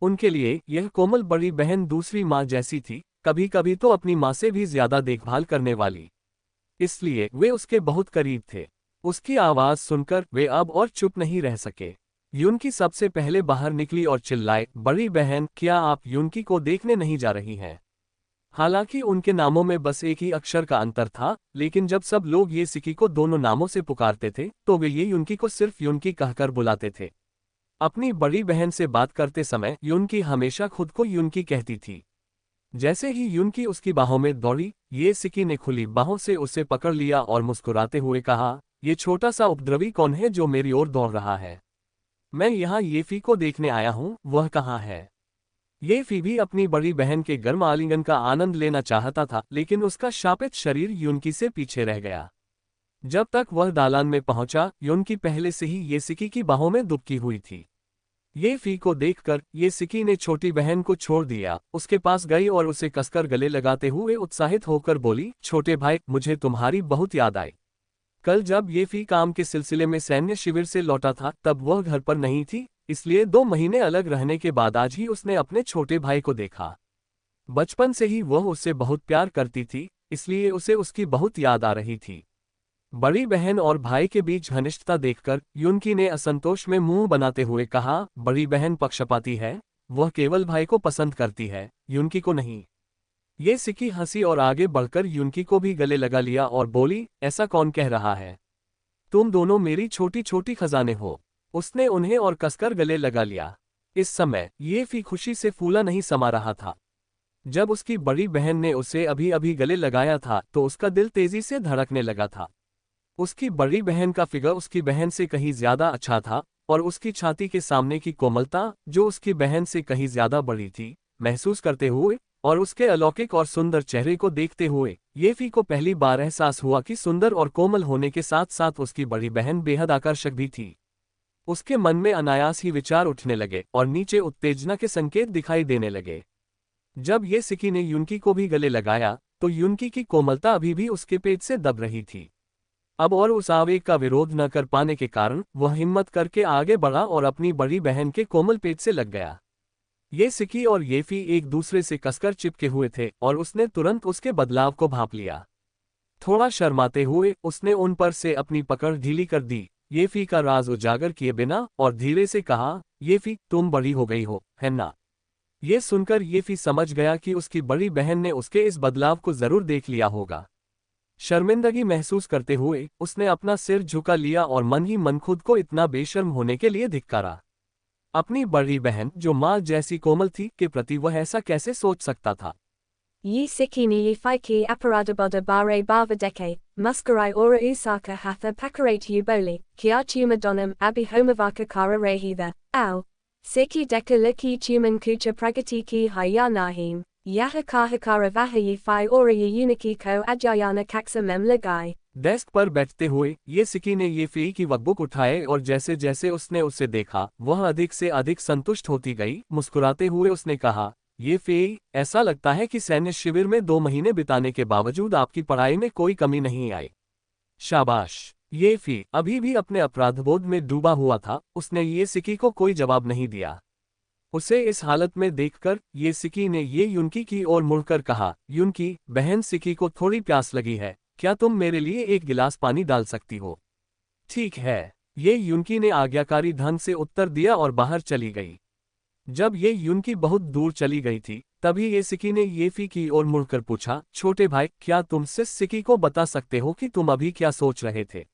उनके लिए यह कोमल बड़ी बहन दूसरी माँ जैसी थी, कभी कभी तो अपनी माँ से भी ज्यादा देखभाल करने वाली। इसलिए वे उसके बहुत करीब थे। उसकी आवाज सुनकर वे अब और चुप नहीं रह सके। युनकी सबसे पहले बाहर निकली और चिल्लाए, बड़ी बहन, क्या आप युनकी को देखने नहीं जा रही हैं? हालांकि उनके नामों में बस एक ही अक्षर का अंतर था, लेकिन जब सब लोग ये सिक्की को दोनों नामों से पुकारते थे तो वे ये युनकी को सिर्फ युनकी कहकर बुलाते थे। अपनी बड़ी बहन से बात करते समय युनकी हमेशा खुद को युनकी कहती थी। जैसे ही युनकी उसकी बाहों में दौड़ी, ये सिक्की ने खुली बाहों से उसे पकड़ लिया और मुस्कुराते हुए कहा, ये छोटा सा उपद्रवी कौन है जो मेरी ओर दौड़ रहा है? मैं यहाँ ये फी को देखने आया हूँ, वह कहाँ है? ये फी भी अपनी बड़ी बहन के गर्म आलिंगन का आनंद लेना चाहता था, लेकिन उसका शापित शरीर युनकी से पीछे रह गया। जब तक वह दालान में पहुंचा, युनकी पहले से ही ये सिक्की की बाहों में दुबकी हुई थी। ये फी को देखकर ये सिक्की ने छोटी बहन को छोड़ दिया, उसके पास गई और उसे कसकर गले लगाते हुए उत्साहित होकर बोली, छोटे भाई, मुझे तुम्हारी बहुत याद आई। कल जब ये फी काम के सिलसिले में सैन्य शिविर से लौटा था तब वह घर पर नहीं थी, इसलिए 2 महीने अलग रहने के बाद आज ही उसने अपने छोटे भाई को देखा। बचपन से ही वह उससे बहुत प्यार करती थी, इसलिए उसे उसकी बहुत याद आ रही थी। बड़ी बहन और भाई के बीच घनिष्ठता देखकर युनकी ने असंतोष में मुंह बनाते हुए कहा, बड़ी बहन पक्षपाती है, वह केवल भाई को पसंद करती है, युनकी को नहीं। ये सिक्की हंसी और आगे बढ़कर युनकी को भी गले लगा लिया और बोली, ऐसा कौन कह रहा है? तुम दोनों मेरी छोटी छोटी खजाने हो। उसने उन्हें और कसकर गले लगा लिया। इस समय ये फी खुशी से फूला नहीं समा रहा था। जब उसकी बड़ी बहन ने उसे अभी अभी गले लगाया था तो उसका दिल तेजी से धड़कने लगा था। उसकी बड़ी बहन का फिगर उसकी बहन से कहीं ज्यादा अच्छा था और उसकी छाती के सामने की कोमलता, जो उसकी बहन से कहीं ज्यादा बड़ी थी, महसूस करते हुए और उसके अलौकिक और सुंदर चेहरे को देखते हुए ये फी को पहली बार एहसास हुआ कि सुंदर और कोमल होने के साथ साथ उसकी बड़ी बहन बेहद आकर्षक भी थी। उसके मन में अनायास ही विचार उठने लगे और नीचे उत्तेजना के संकेत दिखाई देने लगे। जब ये सिकी ने युनकी को भी गले लगाया तो युनकी की कोमलता अभी भी उसके पेट से दब रही थी। अब और उस आवेग का विरोध न कर पाने के कारण वह हिम्मत करके आगे बढ़ा और अपनी बड़ी बहन के कोमल पेट से लग गया। ये सिकी और येफी एक दूसरे से कसकर चिपके हुए थे और उसने तुरंत उसके बदलाव को भांप लिया। थोड़ा शर्माते हुए उसने उन पर से अपनी पकड़ ढीली कर दी, येफी का राज उजागर किए बिना, और धीरे से कहा, येफी तुम बड़ी हो गई हो, है ना? ये सुनकर येफी समझ गया कि उसकी बड़ी बहन ने उसके इस बदलाव को जरूर देख लिया होगा। शर्मिंदगी महसूस करते हुए उसने अपना सिर झुका लिया और मन ही मन खुद को इतना बेशर्म होने के लिए धिक्कारा। अपनी बड़ी बहन जो माँ जैसी कोमल थी के प्रति वह ऐसा कैसे सोच सकता था। Yi siki ni yi faiki aparadaboda bare bavadeke, muskarai ora usaka hatha pakarate uboli, kiachu madonam abi homavaka kara rehitha, ow. Siki deka liki tuman kucha pragati ki hayanahim, yata kahakara vahayi fi ora uniki ko ajayana kaksa mem lagai. Desk पर बैठते हुए ये सिकी ने ये फी की workbook उठाए और जैसे जैसे उसने उसे देखा वह अधिक से अधिक संतुष्ट होती गई। मुस्कुराते हुए उसने कहा, ये फी, ऐसा लगता है कि सैन्य शिविर में 2 महीने बिताने के बावजूद आपकी पढ़ाई में कोई कमी नहीं आई। शाबाश। ये फी अभी भी अपने अपराधबोध में डूबा हुआ था। उसने ये सिकी को कोई जवाब नहीं दिया। उसे इस हालत में देखकर ये सिकी ने ये युनकी की ओर मुड़कर कहा, युनकी बहन, सिकी को थोड़ी प्यास लगी है, क्या तुम मेरे लिए एक गिलास पानी डाल सकती हो? ठीक है, ये युनकी ने आज्ञाकारी ढंग से उत्तर दिया और बाहर चली गई। जब ये युनकी बहुत दूर चली गई थी तभी ये सिकी ने येफी की ओर मुड़कर पूछा, छोटे भाई, क्या तुम सिकी को बता सकते हो कि तुम अभी क्या सोच रहे थे?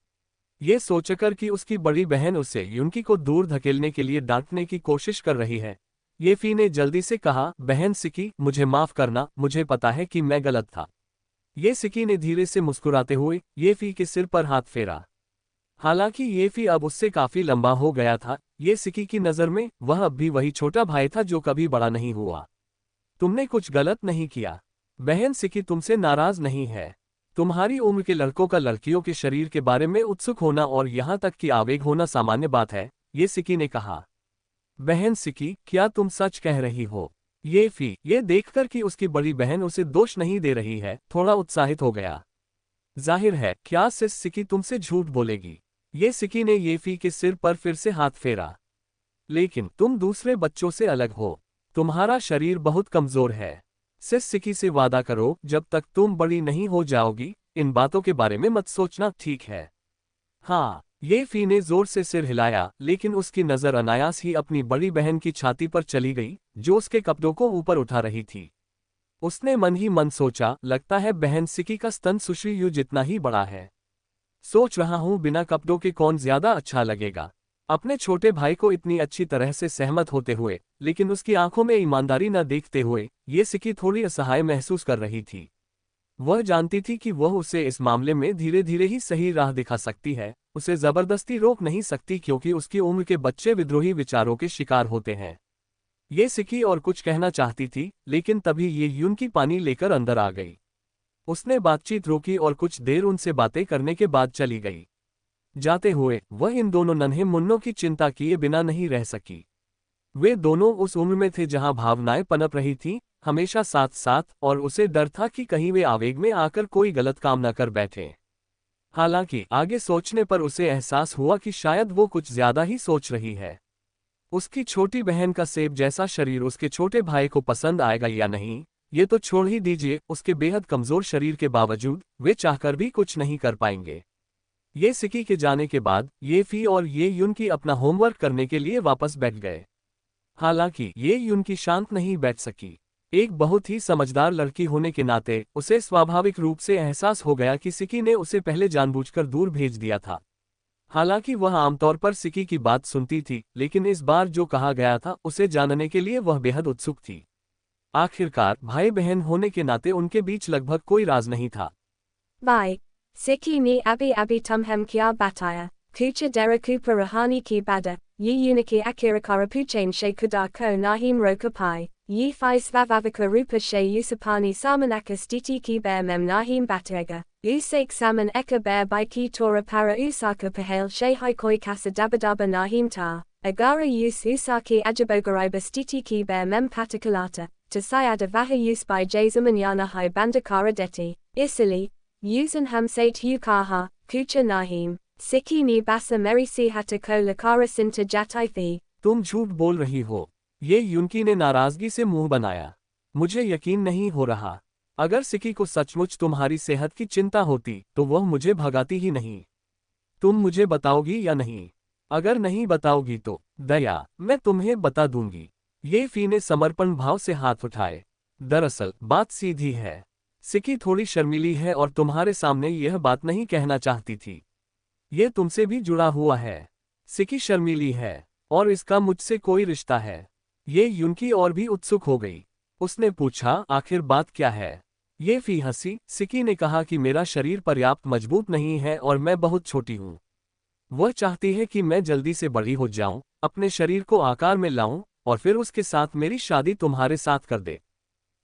ये सोचकर कि उसकी बड़ी बहन उसे युनकी को दूर धकेलने के लिए डांटने की कोशिश कर रही है, येफी ने जल्दी से कहा, बहन सिकी, मुझे माफ करना, मुझे पता है कि मैं गलत था। ये सिकी ने धीरे से मुस्कुराते हुए येफी के सिर पर हाथ फेरा। हालांकि येफी अब उससे काफी लंबा हो गया था, ये सिकी की नज़र में वह अब भी वही छोटा भाई था जो कभी बड़ा नहीं हुआ। तुमने कुछ गलत नहीं किया। बहन सिकी तुमसे नाराज नहीं है। तुम्हारी उम्र के लड़कों का लड़कियों के शरीर के बारे में उत्सुक होना और यहाँ तक कि आवेग होना सामान्य बात है, ये सिकी ने कहा। बहन सिकी, क्या तुम सच कह रही हो? येफी ये देखकर कि उसकी बड़ी बहन उसे दोष नहीं दे रही है थोड़ा उत्साहित हो गया। जाहिर है, क्या सिकी तुमसे झूठ बोलेगी? ये सिकी ने येफी के सिर पर फिर से हाथ फेरा। लेकिन तुम दूसरे बच्चों से अलग हो। तुम्हारा शरीर बहुत कमजोर है। सिकी से वादा करो, जब तक तुम बड़ी नहीं हो जाओगी इन बातों के बारे में मत सोचना, ठीक है? हाँ। येफी ने जोर से सिर हिलाया, लेकिन उसकी नजर अनायास ही अपनी बड़ी बहन की छाती पर चली गई जो उसके कपड़ों को ऊपर उठा रही थी। उसने मन ही मन सोचा, लगता है बहन सिकी का स्तन सुश्री यू जितना ही बड़ा है। सोच रहा हूं बिना कपड़ों के कौन ज्यादा अच्छा लगेगा। अपने छोटे भाई को इतनी अच्छी तरह से सहमत होते हुए लेकिन उसकी आंखों में ईमानदारी न देखते हुए ये सिकी थोड़ी असहाय महसूस कर रही थी। वह जानती थी कि वह उसे इस मामले में धीरे धीरे ही सही राह दिखा सकती है, उसे जबरदस्ती रोक नहीं सकती क्योंकि उसकी उम्र के बच्चे विद्रोही विचारों के शिकार होते हैं। ये सिकी और कुछ कहना चाहती थी, लेकिन तभी ये युनकी पानी लेकर अंदर आ गई। उसने बातचीत रोकी और कुछ देर उनसे बातें करने के बाद चली गई। जाते हुए वह इन दोनों नन्हे मुन्नों की चिंता किए बिना नहीं रह सकी। वे दोनों उस उम्र में थे जहां भावनाएं पनप रही थीं, हमेशा साथ साथ, और उसे डर था कि कहीं वे आवेग में आकर कोई गलत काम न कर बैठे। हालांकि आगे सोचने पर उसे एहसास हुआ कि शायद वो कुछ ज्यादा ही सोच रही है। उसकी छोटी बहन का सेब जैसा शरीर उसके छोटे भाई को पसंद आएगा या नहीं, ये तो छोड़ ही दीजिए, उसके बेहद कमजोर शरीर के बावजूद वे चाहकर भी कुछ नहीं कर पाएंगे। ये सिकी के जाने के बाद येफी और ये युनकी अपना होमवर्क करने के लिए वापस बैठ गए। हालांकि ये युनकी शांत नहीं बैठ सकी। एक बहुत ही समझदार लड़की होने के नाते उसे स्वाभाविक रूप से एहसास हो गया कि सिकी ने उसे पहले जानबूझकर दूर भेज दिया था। हालांकि वह आमतौर पर सिकी की बात सुनती थी, लेकिन इस बार जो कहा गया था उसे जानने के लिए वह बेहद उत्सुक थी। आखिरकार भाई बहन होने के नाते उनके बीच लगभग कोई राज नहीं था। Bye. Siki ni abi tumhem kia bataya, kucha derakupa rahani ki bada, yi uniki akirakara puchain she kudako nahim roka pai, yi fi svavavika rupa she usapani samanaka stiti ki bear mem nahim batega, usake saman eka bear by ki tora para usaka pahale she haikoi kasa dabadaba nahim ta, agara us usaki ajabogariba stiti ki bear mem patakalata, to sayada vahayus by Jazamanjana hi bandakara deti, Isili, Yusan hamsate hukaha, kucha nahim, Siki ni basa merisi hatako lakara sinta jataithi. तुम झूठ बोल रही हो, ये युनकी ने नाराजगी से मुंह बनाया। मुझे यकीन नहीं हो रहा। अगर सिकी को सचमुच तुम्हारी सेहत की चिंता होती तो वह मुझे भगाती ही नहीं। तुम मुझे बताओगी या नहीं? अगर नहीं बताओगी तो दया, मैं तुम्हें बता दूंगी। ये फी ने समर्पण भाव से हाथ उठाए। दरअसल बात सीधी है। सिकी थोड़ी शर्मीली है और तुम्हारे सामने यह बात नहीं कहना चाहती थी। ये तुमसे भी जुड़ा हुआ है। सिकी शर्मीली है और इसका मुझसे कोई रिश्ता है। ये युनकी और भी उत्सुक हो गई। उसने पूछा, आखिर बात क्या है? ये फी हंसी। सिकी ने कहा कि मेरा शरीर पर्याप्त मजबूत नहीं है और मैं बहुत छोटी हूँ। वह चाहती है कि मैं जल्दी से बड़ी हो जाऊं, अपने शरीर को आकार में लाऊं और फिर उसके साथ मेरी शादी तुम्हारे साथ कर दे।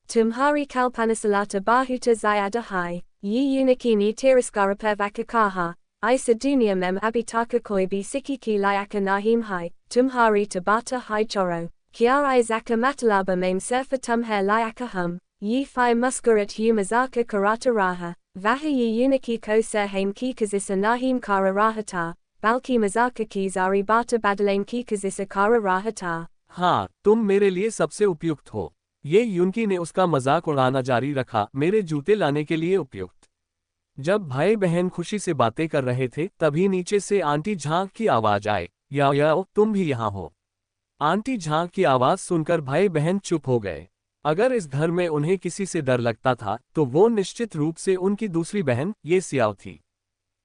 Tumhari kalpanasalata bahuta zayada hai, yi unikini tiraskarapervakakaha, isa dunia mem abitaka koibi sikiki layaka nahim hai, tumhari tabata hai choro, kiarai zaka matalaba mem surfa tumher layaka hum, yi fi muskurat humazaka karata raha, vaha yi uniki ko serhaim ki kazisa nahim kara rahata, balki mazaka ki zari bata badalaim ki kazisa kara rahata. हाँ, तुम मेरे लिए सबसे उपयुक्त हो। ये युनकी ने उसका मजाक उड़ाना जारी रखा, मेरे जूते लाने के लिए उपयुक्त। जब भाई बहन खुशी से बातें कर रहे थे तभी नीचे से आंटी झांक की आवाज आए, या तुम भी यहाँ हो। आंटी झांक की आवाज सुनकर भाई बहन चुप हो गए। अगर इस घर में उन्हें किसी से डर लगता था तो वो निश्चित रूप से उनकी दूसरी बहन ये सियाओ थी।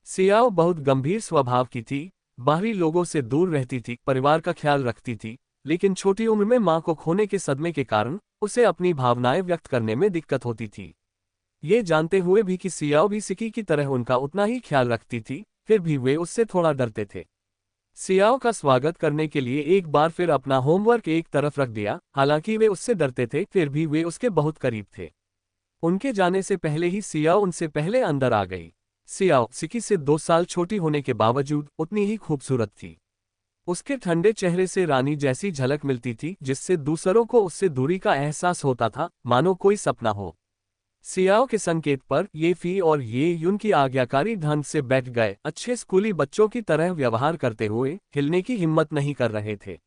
सियाओ बहुत गंभीर स्वभाव की थी, बाहरी लोगों से दूर रहती थी, परिवार का ख्याल रखती थी, लेकिन छोटी उम्र में मां को खोने के सदमे के कारण उसे अपनी भावनाएं व्यक्त करने में दिक्कत होती थी। ये जानते हुए भी कि सियाओ भी सिकी की तरह उनका उतना ही ख्याल रखती थी, फिर भी वे उससे थोड़ा डरते थे। सियाओ का स्वागत करने के लिए एक बार फिर अपना होमवर्क एक तरफ रख दिया। हालांकि वे उससे डरते थे, फिर भी वे उसके बहुत करीब थे। उनके जाने से पहले ही सियाओ उनसे पहले अंदर आ गई। सियाओ सिकी से 2 साल छोटी होने के बावजूद उतनी ही खूबसूरत थी। उसके ठंडे चेहरे से रानी जैसी झलक मिलती थी, जिससे दूसरों को उससे दूरी का एहसास होता था, मानो कोई सपना हो। सियाओ के संकेत पर ये फी और ये युन की आज्ञाकारी ढंग से बैठ गए, अच्छे स्कूली बच्चों की तरह व्यवहार करते हुए हिलने की हिम्मत नहीं कर रहे थे।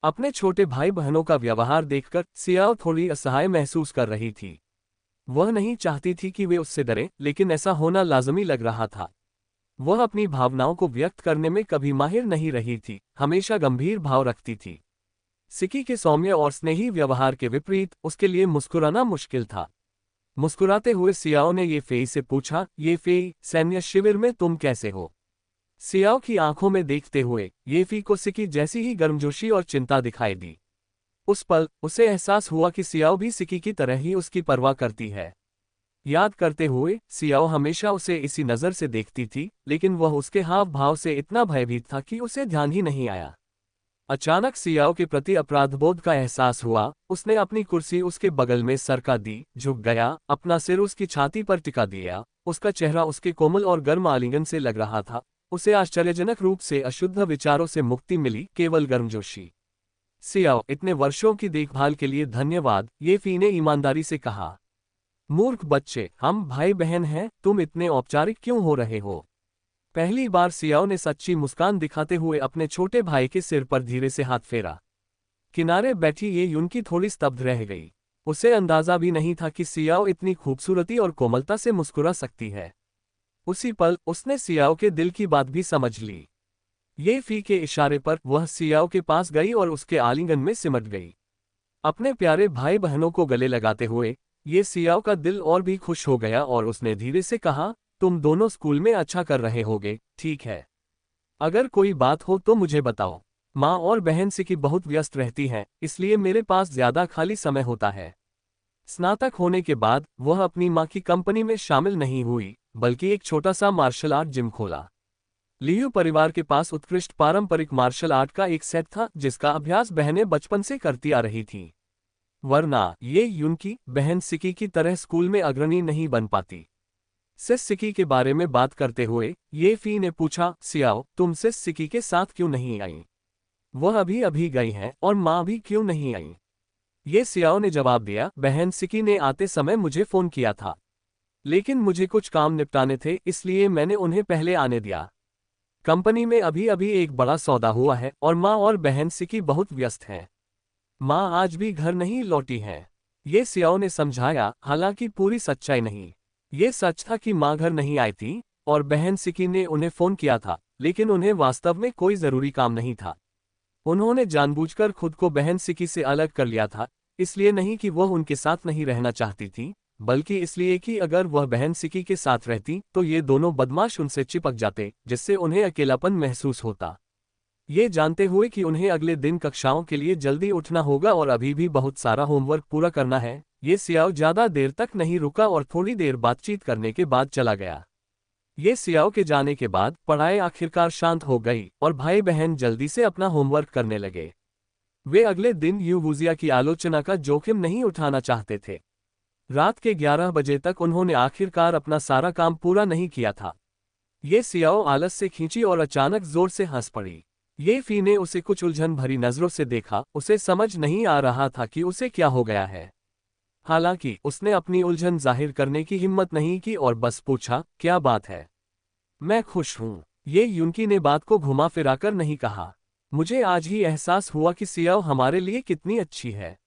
अपने छोटे भाई बहनों का व्यवहार देखकर सियाओ थोड़ी असहाय महसूस कर रही थी। वह नहीं चाहती थी कि वे उससे डरें, लेकिन ऐसा होना लाजमी लग रहा था। वह अपनी भावनाओं को व्यक्त करने में कभी माहिर नहीं रही थी, हमेशा गंभीर भाव रखती थी। सिकी के सौम्य और स्नेही व्यवहार के विपरीत उसके लिए मुस्कुराना मुश्किल था। मुस्कुराते हुए सियाओ ने ये फेई से पूछा, ये फेई, सैन्य शिविर में तुम कैसे हो? सियाओ की आंखों में देखते हुए ये फी को सिकी जैसी ही गर्मजोशी और चिंता दिखाई दी। उस पल उसे एहसास हुआ कि सियाओ भी सिकी की तरह ही उसकी परवाह करती है। याद करते हुए सियाओ हमेशा उसे इसी नज़र से देखती थी, लेकिन वह उसके हाव भाव से इतना भयभीत था कि उसे ध्यान ही नहीं आया। अचानक सियाओ के प्रति अपराधबोध का एहसास हुआ। उसने अपनी कुर्सी उसके बगल में सरका दी, झुक गया, अपना सिर उसकी छाती पर टिका दिया। उसका चेहरा उसके कोमल और गर्म आलिंगन से लग रहा था। उसे आश्चर्यजनक रूप से अशुद्ध विचारों से मुक्ति मिली, केवल गर्मजोशी। सियाओ, इतने वर्षों की देखभाल के लिए धन्यवाद, ये फी ने ईमानदारी से कहा। मूर्ख बच्चे, हम भाई बहन हैं, तुम इतने औपचारिक क्यों हो रहे हो? पहली बार सियाओ ने सच्ची मुस्कान दिखाते हुए अपने छोटे भाई के सिर पर धीरे से हाथ फेरा। किनारे बैठी ये युनकी थोड़ी स्तब्ध रह गई। उसे अंदाजा भी नहीं था कि सियाओ इतनी खूबसूरती और कोमलता से मुस्कुरा सकती है। उसी पल उसने सियाओ के दिल की बात भी समझ ली। ये फी के इशारे पर वह सियाओ के पास गई और उसके आलिंगन में सिमट गई। अपने प्यारे भाई बहनों को गले लगाते हुए ये सियाओ का दिल और भी खुश हो गया और उसने धीरे से कहा, तुम दोनों स्कूल में अच्छा कर रहे होगे, ठीक है? अगर कोई बात हो तो मुझे बताओ। माँ और बहन सिकी बहुत व्यस्त रहती हैं, इसलिए मेरे पास ज्यादा खाली समय होता है। स्नातक होने के बाद वह अपनी माँ की कंपनी में शामिल नहीं हुई, बल्कि एक छोटा सा मार्शल आर्ट जिम खोला। लियू परिवार के पास उत्कृष्ट पारंपरिक मार्शल आर्ट का एक सेट था, जिसका अभ्यास बहनें बचपन से करती आ रही थीं। वरना ये युनकी बहन सिकी की तरह स्कूल में अग्रणी नहीं बन पाती। सिस सिकी के बारे में बात करते हुए ये फी ने पूछा, सियाओ, तुम सिस सिकी के साथ क्यों नहीं आई? वह अभी अभी गई हैं और माँ भी क्यों नहीं आई? ये सियाओ ने जवाब दिया, बहन सिकी ने आते समय मुझे फोन किया था, लेकिन मुझे कुछ काम निपटाने थे इसलिए मैंने उन्हें पहले आने दिया। कंपनी में अभी अभी एक बड़ा सौदा हुआ है और माँ और बहन सिकी बहुत व्यस्त हैं। माँ आज भी घर नहीं लौटी हैं। ये सियाओ ने समझाया, हालांकि पूरी सच्चाई नहीं। ये सच था कि माँ घर नहीं आई थी और बहन सिकी ने उन्हें फोन किया था, लेकिन उन्हें वास्तव में कोई जरूरी काम नहीं था। उन्होंने जानबूझकर खुद को बहन सिकी से अलग कर लिया था, इसलिए नहीं कि वह उनके साथ नहीं रहना चाहती थी, बल्कि इसलिए कि अगर वह बहन सिकी के साथ रहती तो ये दोनों बदमाश उनसे चिपक जाते, जिससे उन्हें अकेलापन महसूस होता। ये जानते हुए कि उन्हें अगले दिन कक्षाओं के लिए जल्दी उठना होगा और अभी भी बहुत सारा होमवर्क पूरा करना है, ये सियाओ ज्यादा देर तक नहीं रुका और थोड़ी देर बातचीत करने के बाद चला गया। ये सियाओ के जाने के बाद पढ़ाई आखिरकार शांत हो गई और भाई बहन जल्दी से अपना होमवर्क करने लगे। वे अगले दिन यूवुजिया की आलोचना का जोखिम नहीं उठाना चाहते थे। रात के 11 बजे तक उन्होंने आखिरकार अपना सारा काम पूरा नहीं किया था। ये सियाओ आलस से खींची और अचानक जोर से हंस पड़ी। ये फी ने उसे कुछ उलझन भरी नजरों से देखा, उसे समझ नहीं आ रहा था कि उसे क्या हो गया है। हालांकि उसने अपनी उलझन जाहिर करने की हिम्मत नहीं की और बस पूछा, क्या बात है? मैं खुश हूं। ये युनकी ने बात को घुमा फिराकर नहीं कहा। मुझे आज ही एहसास हुआ कि सियाओ हमारे लिए कितनी अच्छी है।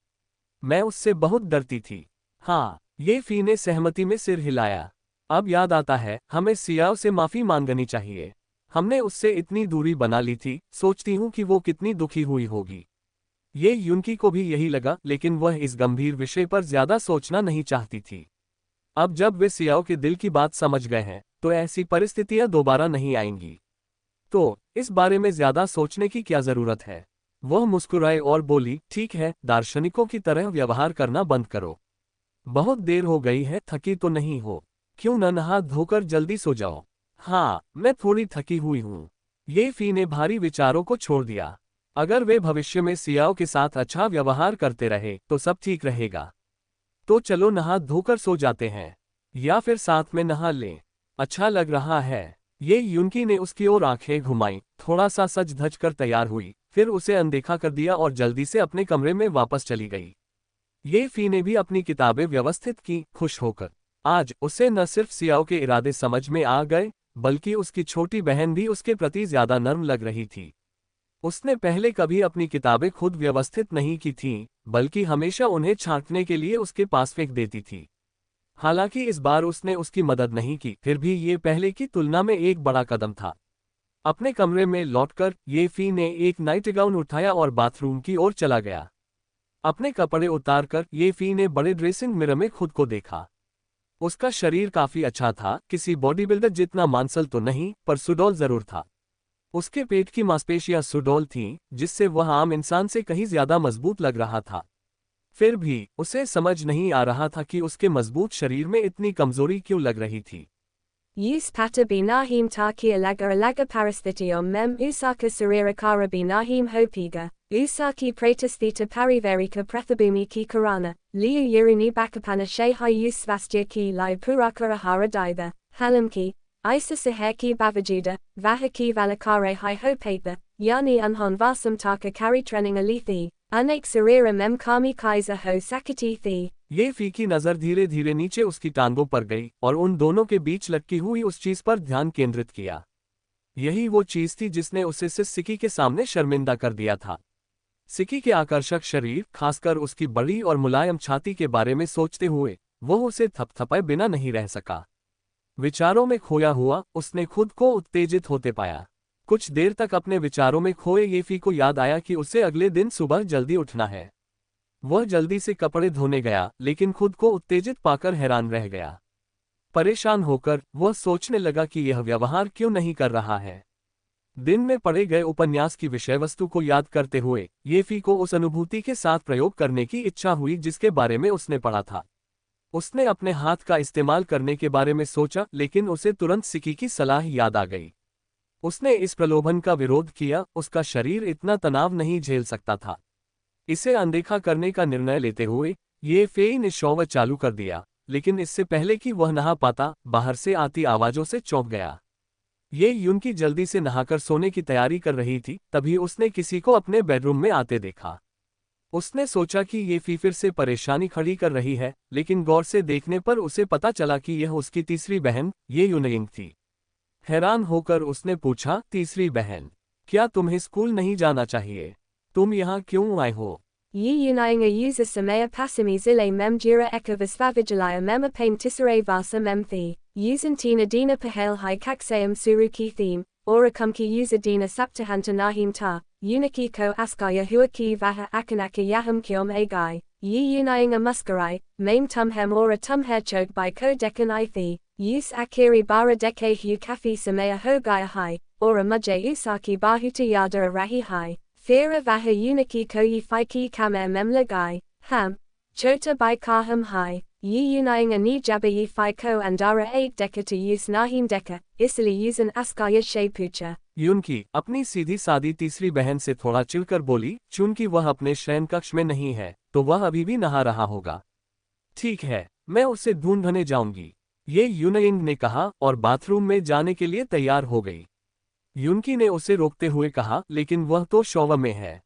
मैं उससे बहुत डरती थी। हाँ, ये फी ने सहमति में सिर हिलाया। अब याद आता है, हमें सियाओ से माफी मांगनी चाहिए। हमने उससे इतनी दूरी बना ली थी, सोचती हूँ कि वो कितनी दुखी हुई होगी। ये युनकी को भी यही लगा, लेकिन वह इस गंभीर विषय पर ज्यादा सोचना नहीं चाहती थी। अब जब वे सियाओ के दिल की बात समझ गए हैं, तो ऐसी परिस्थितियां दोबारा नहीं आएंगी। तो इस बारे में ज्यादा सोचने की क्या जरूरत है? वह मुस्कुराए और बोली, ठीक है, दार्शनिकों की तरह व्यवहार करना बंद करो। बहुत देर हो गई है, थकी तो नहीं हो? क्यों न नहा धोकर जल्दी सो जाओ? हाँ, मैं थोड़ी थकी हुई हूँ। ये फी ने भारी विचारों को छोड़ दिया। अगर वे भविष्य में सियाओ के साथ अच्छा व्यवहार करते रहे तो सब ठीक रहेगा। तो चलो नहा धोकर सो जाते हैं, या फिर साथ में नहा लें। अच्छा लग रहा है। ये युनकी ने उसकी ओर आंखें घुमाई, थोड़ा सा सज धज कर तैयार हुई, फिर उसे अनदेखा कर दिया और जल्दी से अपने कमरे में वापस चली गई। ये फी ने भी अपनी किताबें व्यवस्थित की, खुश होकर। आज उसे न सिर्फ सियाओ के इरादे समझ में आ गए, बल्कि उसकी छोटी बहन भी उसके प्रति ज्यादा नर्म लग रही थी। उसने पहले कभी अपनी किताबें खुद व्यवस्थित नहीं की थीं, बल्कि हमेशा उन्हें छांटने के लिए उसके पास फेंक देती थी। हालांकि इस बार उसने उसकी मदद नहीं की, फिर भी ये पहले की तुलना में एक बड़ा कदम था। अपने कमरे में लौटकर ये फी ने एक नाइट गाउन उठाया और बाथरूम की ओर चला गया। अपने कपड़े उतारकर ये फी ने बड़े ड्रेसिंग मिरर में खुद को देखा। उसका शरीर काफी अच्छा था, किसी बॉडी बिल्डर जितना मांसल तो नहीं, पर सुडौल जरूर था। उसके पेट की मांसपेशियां सुडौल थीं, जिससे वह आम इंसान से कहीं ज्यादा मजबूत लग रहा था। फिर भी उसे समझ नहीं आ रहा था कि उसके मजबूत शरीर में इतनी कमजोरी क्यों लग रही थी। Use pata binahim taki alaga parasthitium mem usaka sarira kara binahim hopiga, usaki pratasthita pariverika prathabumi ki karana, liu yiruni bakapana shehai usvastya ki lai puraka ahara daitha, halamki, isa saheki bavajuda, vahaki valakare hi hopaper, yani unhon vasam taka kari trening alithi, unak sarira mem kami kaiser ho sakati thi. ये फी की नजर धीरे धीरे नीचे उसकी टांगों पर गई और उन दोनों के बीच लटकी हुई उस चीज पर ध्यान केंद्रित किया। यही वो चीज थी जिसने उसे सिकी के सामने शर्मिंदा कर दिया था। सिकी के आकर्षक शरीर, खासकर उसकी बड़ी और मुलायम छाती के बारे में सोचते हुए वो उसे थपथपाए बिना नहीं रह सका। विचारों में खोया हुआ उसने खुद को उत्तेजित होते पाया। कुछ देर तक अपने विचारों में खोए ये फी को याद आया कि उसे अगले दिन सुबह जल्दी उठना है। वह जल्दी से कपड़े धोने गया, लेकिन खुद को उत्तेजित पाकर हैरान रह गया। परेशान होकर वह सोचने लगा कि यह व्यवहार क्यों नहीं कर रहा है। दिन में पढ़े गए उपन्यास की विषय वस्तु को याद करते हुए ये फी को उस अनुभूति के साथ प्रयोग करने की इच्छा हुई जिसके बारे में उसने पढ़ा था। उसने अपने हाथ का इस्तेमाल करने के बारे में सोचा, लेकिन उसे तुरंत सिकी की सलाह याद आ गई। उसने इस प्रलोभन का विरोध किया, उसका शरीर इतना तनाव नहीं झेल सकता था। इसे अनदेखा करने का निर्णय लेते हुए ये फी ने शॉवर चालू कर दिया, लेकिन इससे पहले कि वह नहा पाता, बाहर से आती आवाजों से चौंक गया। ये युनकी जल्दी से नहाकर सोने की तैयारी कर रही थी, तभी उसने किसी को अपने बेडरूम में आते देखा। उसने सोचा कि ये फी फिर से परेशानी खड़ी कर रही है, लेकिन गौर से देखने पर उसे पता चला कि यह उसकी तीसरी बहन, ये यूनयिंग थी। हैरान होकर उसने पूछा, तीसरी बहन, क्या तुम्हें स्कूल नहीं जाना चाहिए? तुम यहाँ क्यों आए हो? Yi Unaying a user Samaya Passimi Zile Mem Jira Eka Visvavijalaya Mem Apain Tisare Vasa Mem Thi, Usan Tina Dina Pahale Hai Kaksayam Suruki Theme, Ora Kumki User Dina Saptahanta Nahim Ta, Uniki Ko Askaya Huaki Vaha Akanaka Yaham Kyom Agai, Yi Unaying a Muskarai, Mame Tumhem Ora Tumher Choke by Ko Dekan Ithi, Use Akiri Bara Deke Hu Kafi Samaya Hogaya Hai, Ora Muje Usaki Bahuta Yada Arahi Hai. Fira vaha uniki koyi fiki kame memla gai, ham, chota by kaham hai, yi unaying a ni jaba yi fiko andara 8 deka to use nahim deka, isili usan askaya she pucha. यूनकी अपनी सीधी सादी तीसरी बहन से थोड़ा चिढ़कर बोली, चूंकि वह अपने शयन कक्ष में नहीं है, तो वह अभी भी नहा रहा होगा। ठीक है, मैं उसे ढूंढने जाऊंगी, ये यूनयिंग ने कहा और बाथरूम में जाने के लिए तैयार हो गई। यूनकी ने उसे रोकते हुए कहा, लेकिन वह तो शौवा में है।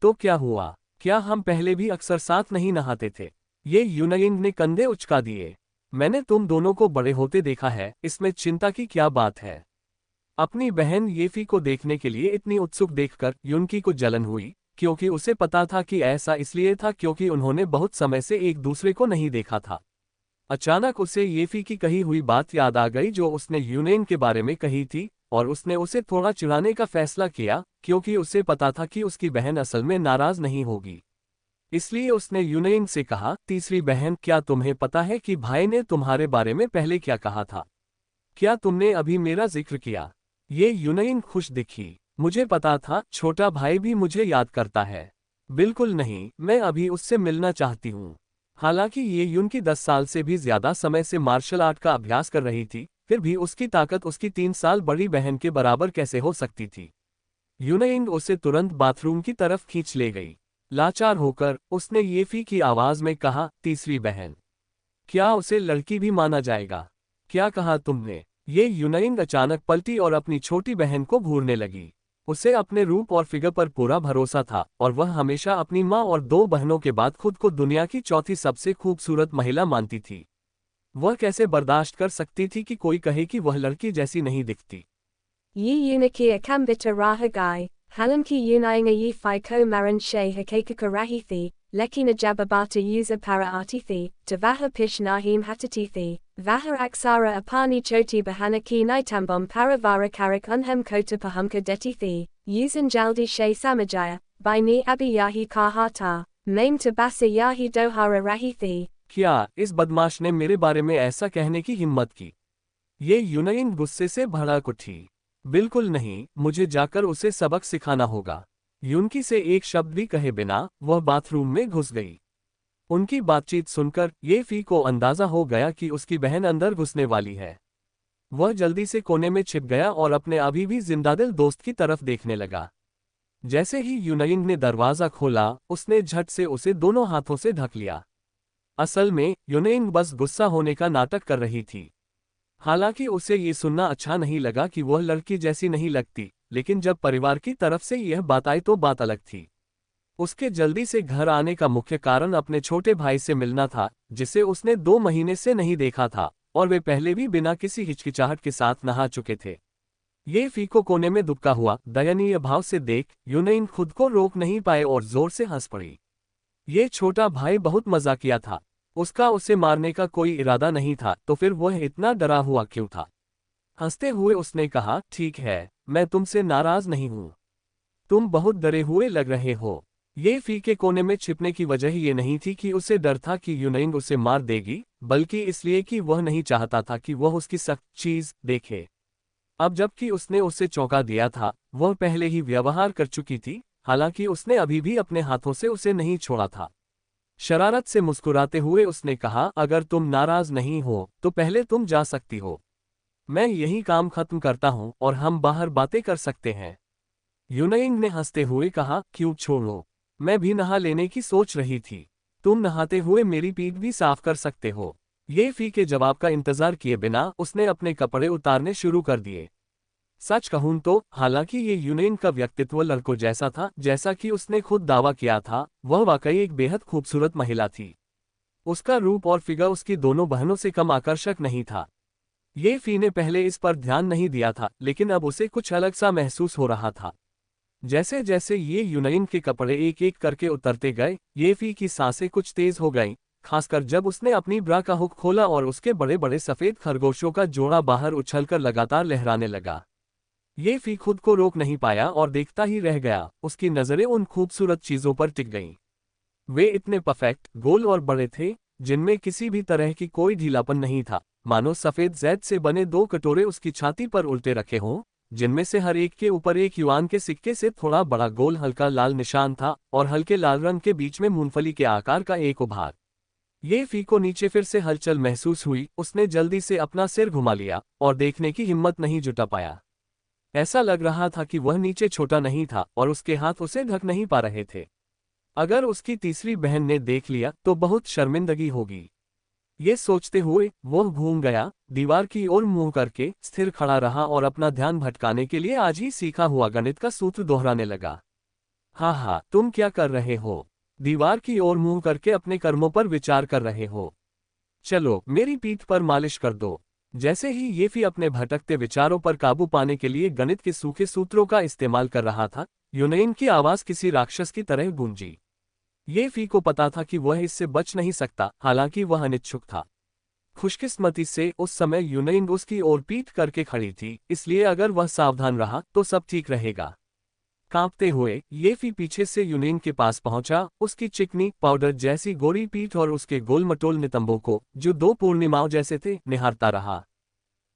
तो क्या हुआ? क्या हम पहले भी अक्सर साथ नहीं नहाते थे? ये यूनयिंग ने कंधे उचका दिए। मैंने तुम दोनों को बड़े होते देखा है, इसमें चिंता की क्या बात है? अपनी बहन येफी को देखने के लिए इतनी उत्सुक देखकर यूनकी को जलन हुई, क्योंकि उसे पता था कि ऐसा इसलिए था क्योंकि उन्होंने बहुत समय से एक दूसरे को नहीं देखा था। अचानक उसे येफी की कही हुई बात याद आ गई जो उसने यूनयिंग के बारे में कही थी, और उसने उसे थोड़ा चिढ़ाने का फैसला किया, क्योंकि उसे पता था कि उसकी बहन असल में नाराज नहीं होगी। इसलिए उसने यूनयिंग से कहा, तीसरी बहन, क्या तुम्हें पता है कि भाई ने तुम्हारे बारे में पहले क्या कहा था? क्या तुमने अभी मेरा जिक्र किया? ये यूनयिंग खुश दिखी। मुझे पता था, छोटा भाई भी मुझे याद करता है। बिल्कुल नहीं, मैं अभी उससे मिलना चाहती हूँ। हालांकि ये यूनकी 10 साल से भी ज्यादा समय से मार्शल आर्ट का अभ्यास कर रही थी, फिर भी उसकी ताकत उसकी 3 साल बड़ी बहन के बराबर कैसे हो सकती थी? यूनयिंग उसे तुरंत बाथरूम की तरफ खींच ले गई। लाचार होकर उसने येफी की आवाज में कहा, तीसरी बहन, क्या उसे लड़की भी माना जाएगा? क्या कहा तुमने? ये यूनयिंग अचानक पलटी और अपनी छोटी बहन को घूरने लगी। उसे अपने रूप और फिगर पर पूरा भरोसा था, और वह हमेशा अपनी माँ और 2 बहनों के बाद खुद को दुनिया की चौथी सबसे खूबसूरत महिला मानती थी। वह कैसे बर्दाश्त कर सकती थी कि कोई कहे कि वह लड़की जैसी नहीं दिखती? Yi uniki a kambita raha gai, halamki unaying a yi fiko maran she hakeka rahi thi, leki na jababata user para arti thi, tavaha pish nahim hatati thi, vaha aksara apani choti bahana ki naitambom paravara karak unhem kota pahamka deti thi, usan jaldi she samajaya, by ni abi yahi kahata, maim tabasa yahi dohara rahi thi. क्या इस बदमाश ने मेरे बारे में ऐसा कहने की हिम्मत की? ये यूनयिंग गुस्से से भड़क उठी। बिल्कुल नहीं, मुझे जाकर उसे सबक सिखाना होगा। यूनकी से एक शब्द भी कहे बिना वह बाथरूम में घुस गई। उनकी बातचीत सुनकर येफी को अंदाजा हो गया कि उसकी बहन अंदर घुसने वाली है। वह जल्दी से कोने में छिप गया और अपने अभी भी जिंदादिल दोस्त की तरफ देखने लगा। जैसे ही यूनयिंग ने दरवाजा खोला, उसने झट से उसे दोनों हाथों से ढक लिया। असल में यूनयिंग बस गुस्सा होने का नाटक कर रही थी। हालांकि उसे ये सुनना अच्छा नहीं लगा कि वह लड़की जैसी नहीं लगती, लेकिन जब परिवार की तरफ से यह बात आई तो बात अलग थी। उसके जल्दी से घर आने का मुख्य कारण अपने छोटे भाई से मिलना था, जिसे उसने 2 महीने से नहीं देखा था, और वे पहले भी बिना किसी हिचकिचाहट के साथ नहा चुके थे। ये फीको कोने में दुबका हुआ दयनीय भाव से देख यूनयिंग खुद को रोक नहीं पाए और जोर से हंस पड़ी। ये छोटा भाई बहुत मजाकिया था। उसका उसे मारने का कोई इरादा नहीं था, तो फिर वह इतना डरा हुआ क्यों था? हंसते हुए उसने कहा, ठीक है, मैं तुमसे नाराज नहीं हूं। तुम बहुत डरे हुए लग रहे हो। ये फीके कोने में छिपने की वजह ये नहीं थी कि उसे डर था कि यूनयिंग उसे मार देगी, बल्कि इसलिए कि वह नहीं चाहता था कि वह उसकी सख्त चीज देखे। अब जबकि उसने उसे चौंका दिया था, वह पहले ही व्यवहार कर चुकी थी, हालांकि उसने अभी भी अपने हाथों से उसे नहीं छोड़ा था। शरारत से मुस्कुराते हुए उसने कहा, अगर तुम नाराज नहीं हो तो पहले तुम जा सकती हो। मैं यही काम खत्म करता हूं और हम बाहर बातें कर सकते हैं। यूनयिंग ने हंसते हुए कहा, क्यों छोड़ो, मैं भी नहा लेने की सोच रही थी। तुम नहाते हुए मेरी पीठ भी साफ कर सकते हो। ये फी के जवाब का इंतजार किए बिना उसने अपने कपड़े उतारने शुरू कर दिए। सच कहूं तो हालांकि ये यूनेन का व्यक्तित्व लड़कों जैसा था, जैसा कि उसने खुद दावा किया था, वह वाकई एक बेहद खूबसूरत महिला थी। उसका रूप और फिगर उसकी दोनों बहनों से कम आकर्षक नहीं था। ये फी ने पहले इस पर ध्यान नहीं दिया था, लेकिन अब उसे कुछ अलग सा महसूस हो रहा था। जैसे जैसे ये यूनाइन के कपड़े एक एक करके उतरते गए, ये फी की सांसें कुछ तेज हो गईं, खासकर जब उसने अपनी ब्रा का हुक खोला और उसके बड़े बड़े सफेद खरगोशों का जोड़ा बाहर उछलकर लगातार लहराने लगा। ये फी खुद को रोक नहीं पाया और देखता ही रह गया। उसकी नजरें उन खूबसूरत चीजों पर टिक गईं। वे इतने परफेक्ट, गोल और बड़े थे, जिनमें किसी भी तरह की कोई ढीलापन नहीं था, मानो सफेद जैद से बने दो कटोरे उसकी छाती पर उल्टे रखे हों, जिनमें से हर एक के ऊपर एक युआन के सिक्के से थोड़ा बड़ा गोल हल्का लाल निशान था और हल्के लाल रंग के बीच में मूंगफली के आकार का एक उभार। ये फी को नीचे फिर से हलचल महसूस हुई। उसने जल्दी से अपना सिर घुमा लिया और देखने की हिम्मत नहीं जुटा पाया। ऐसा लग रहा था कि वह नीचे छोटा नहीं था और उसके हाथ उसे ढक नहीं पा रहे थे। अगर उसकी तीसरी बहन ने देख लिया तो बहुत शर्मिंदगी होगी। ये सोचते हुए वह घूम गया, दीवार की ओर मुंह करके स्थिर खड़ा रहा और अपना ध्यान भटकाने के लिए आज ही सीखा हुआ गणित का सूत्र दोहराने लगा। हाँ हाँ, तुम क्या कर रहे हो? दीवार की ओर मुंह करके अपने कर्मों पर विचार कर रहे हो? चलो मेरी पीठ पर मालिश कर दो। जैसे ही येफी अपने भटकते विचारों पर काबू पाने के लिए गणित के सूखे सूत्रों का इस्तेमाल कर रहा था, यूनेन की आवाज किसी राक्षस की तरह गूंजी। येफी को पता था कि वह इससे बच नहीं सकता, हालांकि वह अनिच्छुक था। खुशकिस्मती से उस समय यूनेन उसकी ओर पीठ करके खड़ी थी, इसलिए अगर वह सावधान रहा तो सब ठीक रहेगा। कांपते हुए येफी पीछे से यूनेन के पास पहुंचा, उसकी चिकनी पाउडर जैसी गोरी पीठ और उसके गोल मटोल नितंबों को, जो दो पूर्णिमाओं जैसे थे, निहारता रहा।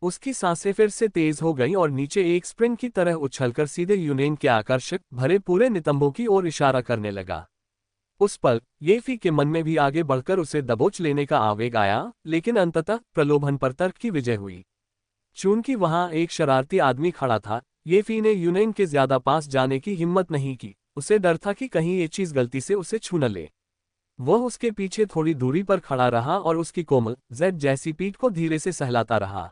उसकी सांसें फिर से तेज हो गईं और नीचे एक स्प्रिंग की तरह उछलकर सीधे यूनेन के आकर्षक भरे पूरे नितंबों की ओर इशारा करने लगा। उस पल येफी के मन में भी आगे बढ़कर उसे दबोच लेने का आवेग आया, लेकिन अंततः प्रलोभन पर तर्क की विजय हुई। चूंकि वहां एक शरारती आदमी खड़ा था, येफी ने यूनेन के ज्यादा पास जाने की हिम्मत नहीं की। उसे डर था कि कहीं ये चीज गलती से उसे छू न ले। वह उसके पीछे थोड़ी दूरी पर खड़ा रहा और उसकी कोमल जेड जैसी पीठ को धीरे से सहलाता रहा।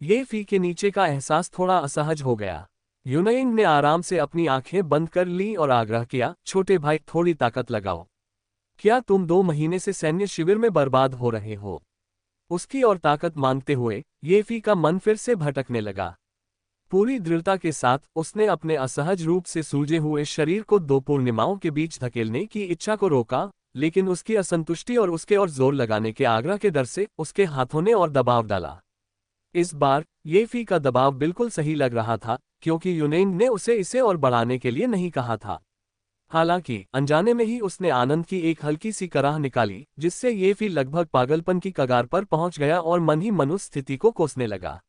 येफी के नीचे का एहसास थोड़ा असहज हो गया। यूनेन ने आराम से अपनी आंखें बंद कर ली और आग्रह किया, छोटे भाई थोड़ी ताकत लगाओ। क्या तुम 2 महीने से सैन्य शिविर में बर्बाद हो रहे हो? उसकी और ताकत मांगते हुए येफी का मन फिर से भटकने लगा। पूरी दृढ़ता के साथ उसने अपने असहज रूप से सूजे हुए शरीर को 2 पूर्णिमाओं के बीच धकेलने की इच्छा को रोका, लेकिन उसकी असंतुष्टि और उसके और जोर लगाने के आग्रह के डर से उसके हाथों ने और दबाव डाला। इस बार येफी का दबाव बिल्कुल सही लग रहा था, क्योंकि यूनेन ने उसे इसे और बढ़ाने के लिए नहीं कहा था। हालांकि अनजाने में ही उसने आनंद की एक हल्की सी कराह निकाली, जिससे येफी लगभग पागलपन की कगार पर पहुंच गया और मन ही मन उस स्थिति को कोसने लगा।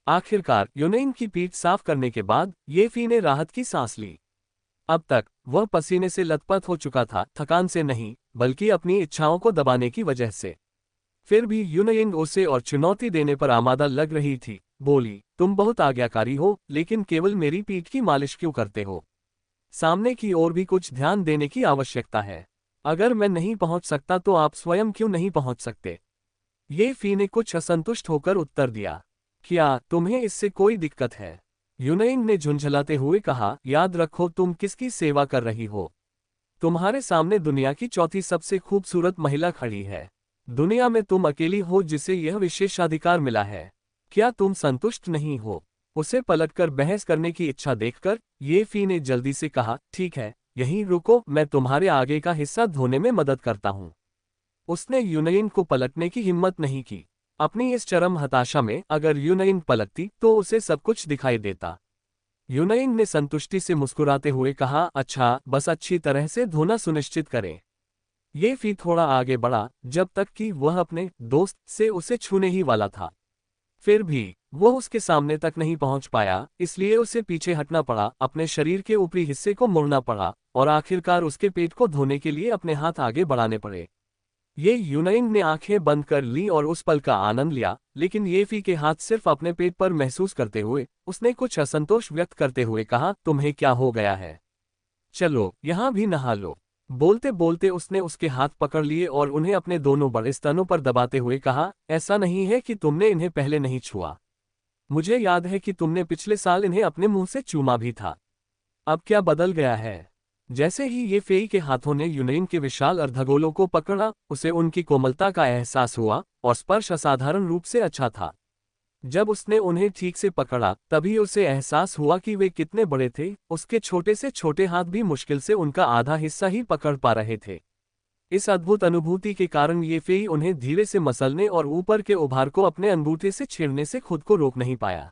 आखिरकार यूनेन की पीठ साफ करने के बाद येफी ने राहत की सांस ली। अब तक वह पसीने से लथपथ हो चुका था, थकान से नहीं, बल्कि अपनी इच्छाओं को दबाने की वजह से। फिर भी यूनेन उसे और चुनौती देने पर आमादा लग रही थी। बोली, तुम बहुत आज्ञाकारी हो, लेकिन केवल मेरी पीठ की मालिश क्यों करते हो? सामने की ओर भी कुछ ध्यान देने की आवश्यकता है। अगर मैं नहीं पहुंच सकता तो आप स्वयं क्यों नहीं पहुंच सकते? ये फी ने कुछ असंतुष्ट होकर उत्तर दिया। क्या तुम्हें इससे कोई दिक्कत है? यूनेन ने झुंझलाते हुए कहा, याद रखो तुम किसकी सेवा कर रही हो। तुम्हारे सामने दुनिया की चौथी सबसे खूबसूरत महिला खड़ी है। दुनिया में तुम अकेली हो जिसे यह विशेषाधिकार मिला है। क्या तुम संतुष्ट नहीं हो? उसे पलटकर बहस करने की इच्छा देखकर ये फी ने जल्दी से कहा, ठीक है, यहीं रुको, मैं तुम्हारे आगे का हिस्सा धोने में मदद करता हूं। उसने यूनेन को पलटने की हिम्मत नहीं की। अपनी इस चरम हताशा में अगर यूनेन पलटती तो उसे सब कुछ दिखाई देता। यूनेन ने संतुष्टि से मुस्कुराते हुए कहा, अच्छा, बस अच्छी तरह से धोना सुनिश्चित करें। ये फी थोड़ा आगे बढ़ा, जब तक कि वह अपने दोस्त से उसे छूने ही वाला था। फिर भी वह उसके सामने तक नहीं पहुंच पाया, इसलिए उसे पीछे हटना पड़ा, अपने शरीर के ऊपरी हिस्से को मोड़ना पड़ा और आखिरकार उसके पेट को धोने के लिए अपने हाथ आगे बढ़ाने पड़े। ये यूनेन ने आंखें बंद कर ली और उस पल का आनंद लिया, लेकिन येफी के हाथ सिर्फ अपने पेट पर महसूस करते हुए उसने कुछ असंतोष व्यक्त करते हुए कहा, तुम्हें क्या हो गया है? चलो यहां भी नहा लो। बोलते बोलते उसने उसके हाथ पकड़ लिए और उन्हें अपने दोनों बड़े स्तनों पर दबाते हुए कहा, ऐसा नहीं है कि तुमने इन्हें पहले नहीं छुआ। मुझे याद है कि तुमने पिछले साल इन्हें अपने मुंह से चूमा भी था। अब क्या बदल गया है? जैसे ही ये फेई के हाथों ने यूनेन के विशाल अर्धगोलों को पकड़ा, उसे उनकी कोमलता का एहसास हुआ और स्पर्श असाधारण रूप से अच्छा था। जब उसने उन्हें ठीक से पकड़ा, तभी उसे एहसास हुआ कि वे कितने बड़े थे। उसके छोटे से छोटे हाथ भी मुश्किल से उनका आधा हिस्सा ही पकड़ पा रहे थे। इस अद्भुत अनुभूति के कारण ये फेई उन्हें धीरे से मसलने और ऊपर के उभार को अपने अंगूठे से छेड़ने से खुद को रोक नहीं पाया।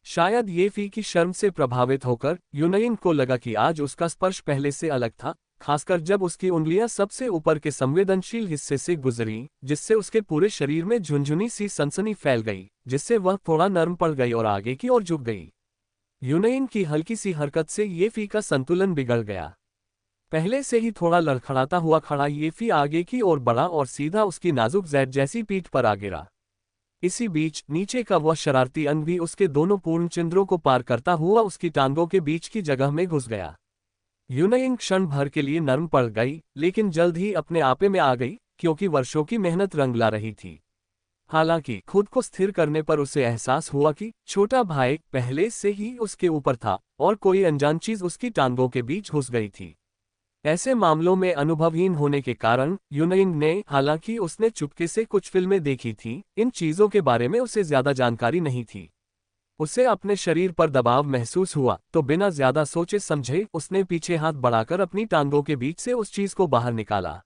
शायद ये फी की शर्म से प्रभावित होकर यूनयन को लगा कि आज उसका स्पर्श पहले से अलग था, खासकर जब उसकी उंगलियां सबसे ऊपर के संवेदनशील हिस्से से गुजरी, जिससे उसके पूरे शरीर में झुनझुनी सी सनसनी फैल गई, जिससे वह थोड़ा नरम पड़ गई और आगे की ओर झुक गई। यूनयन की हल्की सी हरकत से ये फी का संतुलन बिगड़ गया। पहले से ही थोड़ा लड़खड़ाता हुआ खड़ा ये फी आगे की ओर बढ़ा और सीधा उसकी नाजुक जैद जैसी पीठ पर आ गिरा। इसी बीच नीचे का वह शरारती अंग भी उसके दोनों पूर्ण चंद्रों को पार करता हुआ उसकी टांगों के बीच की जगह में घुस गया। यूनयन क्षण भर के लिए नरम पड़ गई, लेकिन जल्द ही अपने आपे में आ गई, क्योंकि वर्षों की मेहनत रंग ला रही थी। हालांकि खुद को स्थिर करने पर उसे एहसास हुआ कि छोटा भाई पहले से ही उसके ऊपर था और कोई अनजान चीज उसकी टांगों के बीच घुस गई थी। ऐसे मामलों में अनुभवहीन होने के कारण यूनयन ने, हालांकि उसने चुपके से कुछ फिल्में देखी थी, इन चीजों के बारे में उसे ज्यादा जानकारी नहीं थी। उसे अपने शरीर पर दबाव महसूस हुआ तो बिना ज्यादा सोचे समझे उसने पीछे हाथ बढ़ाकर अपनी टांगों के बीच से उस चीज को बाहर निकाला।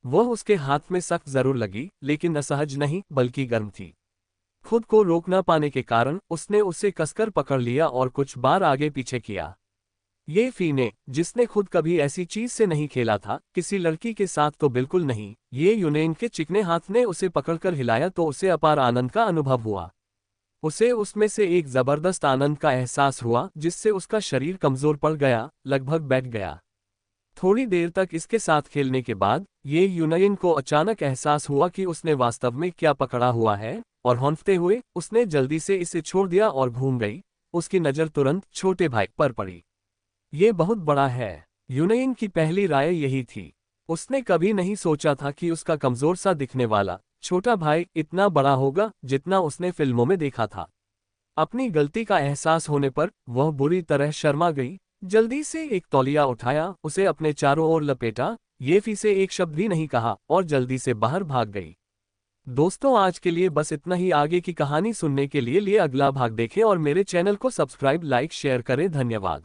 वह उसके हाथ में सख्त जरूर लगी, लेकिन असहज नहीं बल्कि गर्म थी। खुद को रोक न पाने के कारण उसने उसे कसकर पकड़ लिया और कुछ बार आगे पीछे किया। ये फी ने, जिसने खुद कभी ऐसी चीज से नहीं खेला था, किसी लड़की के साथ तो बिल्कुल नहीं, ये यूनयन के चिकने हाथ ने उसे पकड़कर हिलाया तो उसे अपार आनंद का अनुभव हुआ। उसे उसमें से एक जबरदस्त आनंद का एहसास हुआ जिससे उसका शरीर कमजोर पड़ गया, लगभग बैठ गया। थोड़ी देर तक इसके साथ खेलने के बाद ये यूनयन को अचानक एहसास हुआ कि उसने वास्तव में क्या पकड़ा हुआ है, और हौंफते हुए उसने जल्दी से इसे छोड़ दिया और घूम गई। उसकी नज़र तुरंत छोटे भाई पर पड़ी। ये बहुत बड़ा है, यूनयन की पहली राय यही थी। उसने कभी नहीं सोचा था कि उसका कमजोर सा दिखने वाला छोटा भाई इतना बड़ा होगा जितना उसने फिल्मों में देखा था। अपनी गलती का एहसास होने पर वह बुरी तरह शर्मा गई। जल्दी से एक तौलिया उठाया, उसे अपने चारों ओर लपेटा, ये फी से एक शब्द भी नहीं कहा और जल्दी से बाहर भाग गई। दोस्तों, आज के लिए बस इतना ही। आगे की कहानी सुनने के लिए अगला भाग देखें और मेरे चैनल को सब्सक्राइब, लाइक, शेयर करें। धन्यवाद।